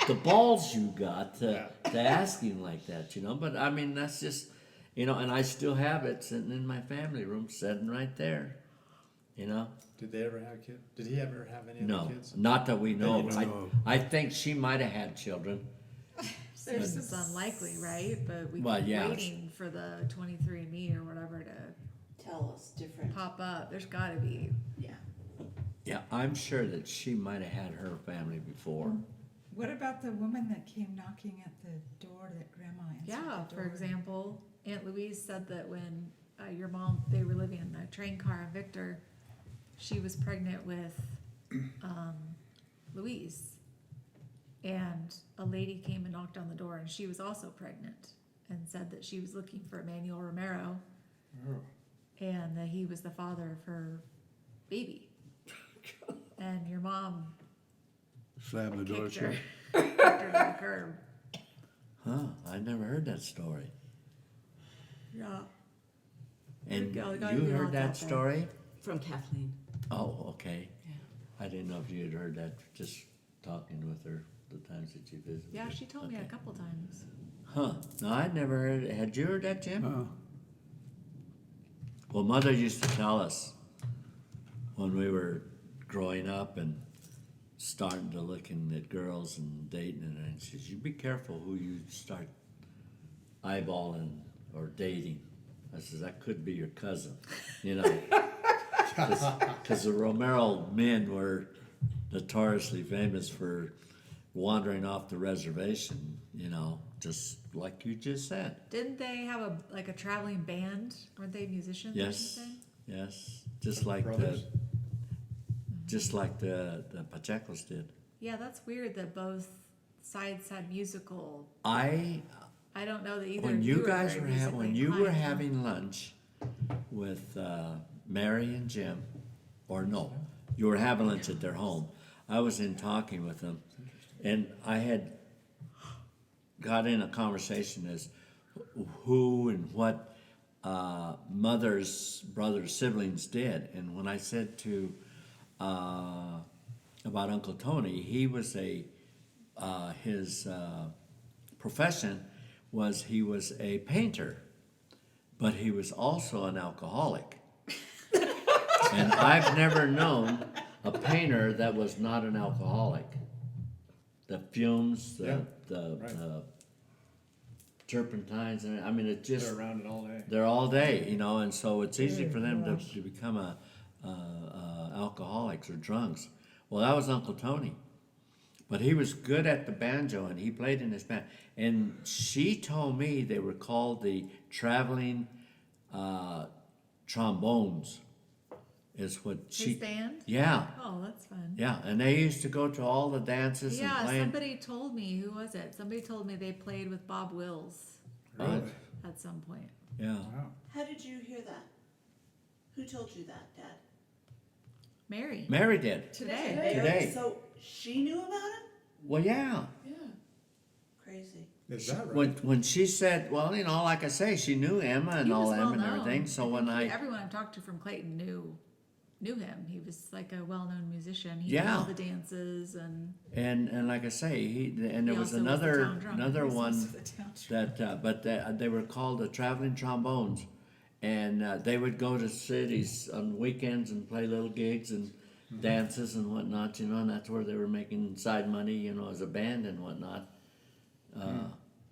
S3: the balls you got to ask him like that, you know? But I mean, that's just, you know, and I still have it sitting in my family room, sitting right there, you know?
S5: Did they ever have kids? Did he ever have any
S3: No,
S5: other kids?
S3: not that we know of.
S2: No.
S3: I think she might have had children.
S1: It's unlikely, right? But we
S3: Well,
S1: keep
S3: yeah.
S1: waiting for the 23andMe or whatever to
S7: Tell us different,
S1: pop up. There's gotta be.
S7: yeah.
S3: Yeah, I'm sure that she might have had her family before.
S4: What about the woman that came knocking at the door that Grandma answered
S1: Yeah,
S4: the
S1: for
S4: door?
S1: example, Aunt Louise said that when your mom, they were living in a train car in Victor, she was pregnant with Louise. And a lady came and knocked on the door, and she was also pregnant, and said that she was looking for Emmanuel Romero,
S5: Oh,
S1: and that he was the father of her baby. And your mom
S2: Slam the door
S1: kicked her,
S2: shut.
S1: kicked her to the curb.
S3: Huh, I never heard that story.
S1: Yeah.
S3: And
S1: Yeah, there gotta
S3: you
S1: be
S3: heard
S1: lots
S3: that
S1: out there.
S3: story?
S6: From Kathleen.
S3: Oh, okay.
S6: Yeah.
S3: I didn't know if you had heard that just talking with her the times that you visited.
S1: Yeah, she told me a
S3: Okay.
S1: couple times.
S3: Huh, no, I'd never heard it. Had you heard that, Jim?
S2: Oh,
S3: Well, Mother used to tell us when we were growing up and starting to looking at girls and dating, and she says, you be careful who you start eyeballing or dating. I says, that could be your cousin, you know. Because the Romero men were notoriously famous for wandering off the reservation, you know, just like you just said.
S1: Didn't they have a traveling band? Weren't they musicians or
S3: Yes,
S1: something?
S3: yes, just like
S5: brothers?
S3: the Pachecos did.
S1: Yeah, that's weird that both sides had musical.
S3: I
S1: I don't know that either.
S3: when
S1: of
S3: you
S1: were
S3: guys
S1: very
S3: were
S1: musically
S3: when you were
S1: inclined, huh?
S3: having lunch with Mary and Jim, or no, you were having lunch at their home. I was in talking with them, and I had got in a conversation as who and what mother's brothers siblings did, and when I said to about Uncle Tony, he was his profession was he was a painter, but he was also an alcoholic. And I've never known a painter that was not an alcoholic. The fumes,
S5: Yeah,
S3: the
S5: right.
S3: turpentines, I mean, it just
S5: They're around it all day.
S3: they're all day, you know, and so it's easy for them to become alcoholics or drunks. Well, that was Uncle Tony, but he was good at the banjo and he played in his band. And she told me they were called the traveling trombones, is what she.
S1: His band?
S3: Yeah,
S1: Oh, that's fun.
S3: yeah, and they used to go to all the dances
S1: Yeah,
S3: and play.
S1: somebody told me. Who was it? Somebody told me they played with Bob Wills
S3: Right.
S1: at some point.
S3: Yeah.
S5: Wow.
S7: How did you hear that? Who told you that, Dad?
S1: Mary.
S3: Mary did.
S1: Today.
S7: Mary?
S3: Today.
S7: So she knew about him?
S3: Well, yeah.
S8: Yeah.
S7: Crazy.
S5: Is that right?
S3: When she said, well, you know, like I say, she knew Emma and
S1: He
S3: all
S1: was
S3: them
S1: well
S3: and
S1: known.
S3: everything. So
S1: I
S3: when
S1: think
S3: I
S1: everyone I've talked to from Clayton knew knew him. He was like a well-known musician. He did
S3: Yeah.
S1: all the dances and
S3: And like I say, and there
S1: He
S3: was
S1: also was the
S3: another
S1: town drummer.
S3: another
S4: He's
S3: one
S4: also the town drummer.
S3: but they were called the traveling trombones, and they would go to cities on weekends and play little gigs and dances and whatnot, you know, and that's where they were making side money, you know, as a band and whatnot.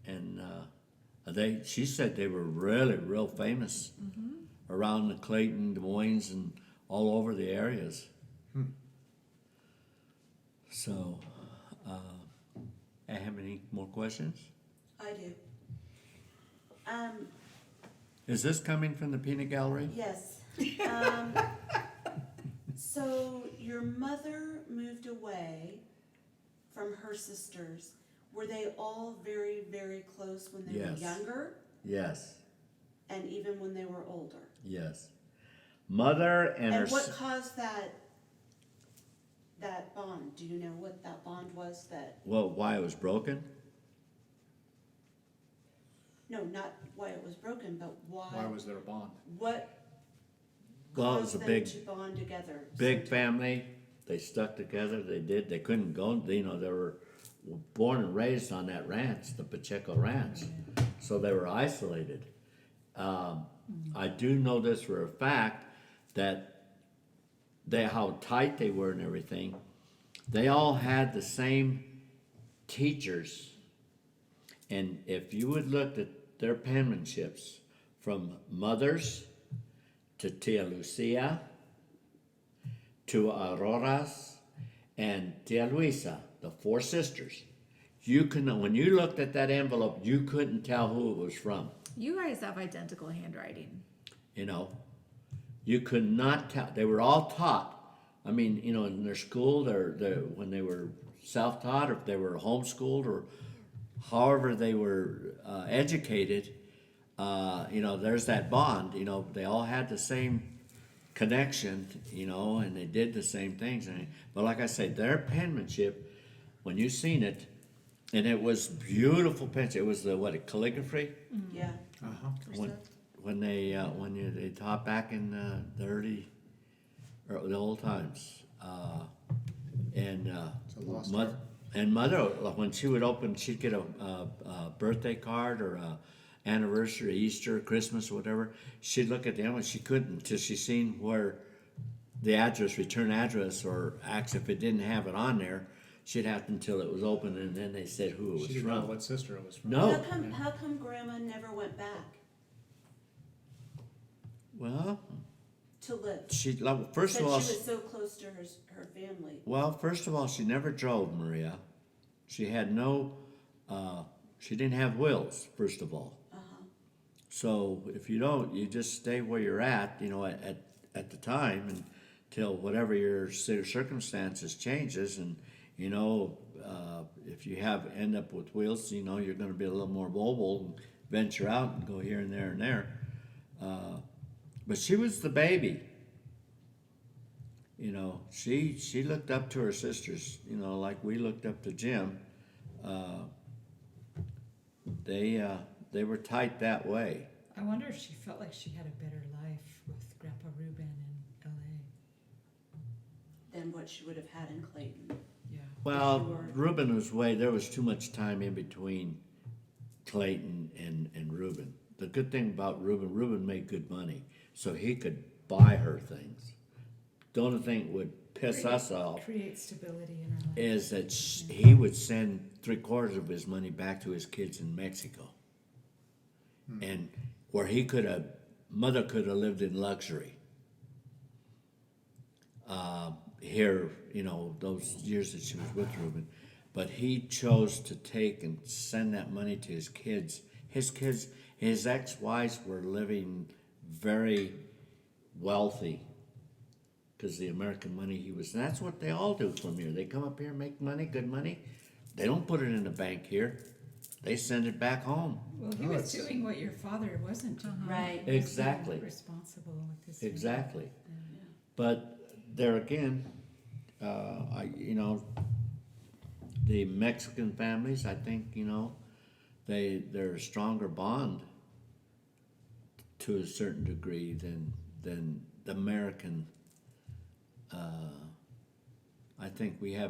S3: And she said they were really real famous around the Clayton, Des Moines, and all over the areas. So, I have any more questions?
S7: I do.
S3: Is this coming from the peanut gallery?
S7: Yes. So your mother moved away from her sisters. Were they all very, very close when they were
S3: Yes.
S7: younger
S3: Yes,
S7: and even when they were older?
S3: yes. Mother and her.
S7: And what caused that bond? Do you know what that bond was that,
S3: Well, why it was broken?
S7: no, not why it was broken, but
S5: Why was there a bond?
S7: what
S3: Well, it was
S7: caused
S3: a
S7: them
S3: big,
S7: to bond together?
S3: big family. They stuck together. They couldn't go. You know, they were born and raised on that ranch, the Pacheco Ranch, so they were isolated. I do know this for a fact that how tight they were and everything. They all had the same teachers, and if you would look at their penmanships from mothers to Tia Lucia to Auroras and Tia Luisa, the four sisters, when you looked at that envelope, you couldn't tell who it was from.
S1: you guys have identical handwriting.
S3: You know, you could not tell. They were all taught. I mean, you know, in their school, when they were self-taught, or if they were homeschooled, or however they were educated, you know, there's that bond. You know, they all had the same connection, you know, and they did the same things. But like I said, their penmanship, when you seen it, and it was beautiful penmanship. It was calligraphy.
S7: Yeah.
S3: When they taught back in the old times, and
S5: It's a lost
S3: mother,
S5: art.
S3: and mother, when she would open, she'd get a birthday card or a anniversary, Easter, Christmas, whatever. She'd look at the envelope. She couldn't until she seen where the address, return address, or if it didn't have it on there, she'd have to until it was open, and then they said who it was
S5: She didn't know
S3: from.
S5: what sister it was from.
S3: No.
S7: How come Grandma never went back
S3: Well,
S7: to live?
S3: first of all,
S7: Since she was so close to her family.
S3: well, first of all, she never drove, Maria. She had she didn't have wheels, first of all. So if you don't, you just stay where you're at, you know, at the time until whatever your circumstances changes. And, you know, if you end up with wheels, you know, you're going to be a little more mobile and venture out and go here and there and there. But she was the baby. You know, she looked up to her sisters, you know, like we looked up to Jim. They were tight that way.
S4: I wonder if she felt like she had a better life with Grandpa Reuben in LA.
S7: Than what she would have had in Clayton.
S4: Yeah.
S3: Well,
S7: Sure.
S3: Reuben there was too much time in between Clayton and Reuben. The good thing about Reuben made good money, so he could buy her things. The only thing that would piss us off
S4: Create stability in her life.
S3: is that he would send 3/4 of his money back to his kids in Mexico. And where mother could have lived in luxury. Here, you know, those years that she was with Reuben. But he chose to take and send that money to his kids. His ex-wives were living very wealthy because the American money and that's what they all do from here. They come up here and make money, good money. They don't put it in the bank here. They send it back home.
S4: Well, he was doing what your father wasn't doing.
S7: Right.
S4: He was being
S3: Exactly.
S4: responsible with his.
S3: Exactly. But there again, you know, the Mexican families, I think, you know, they're a stronger bond to a certain degree than the American I think we have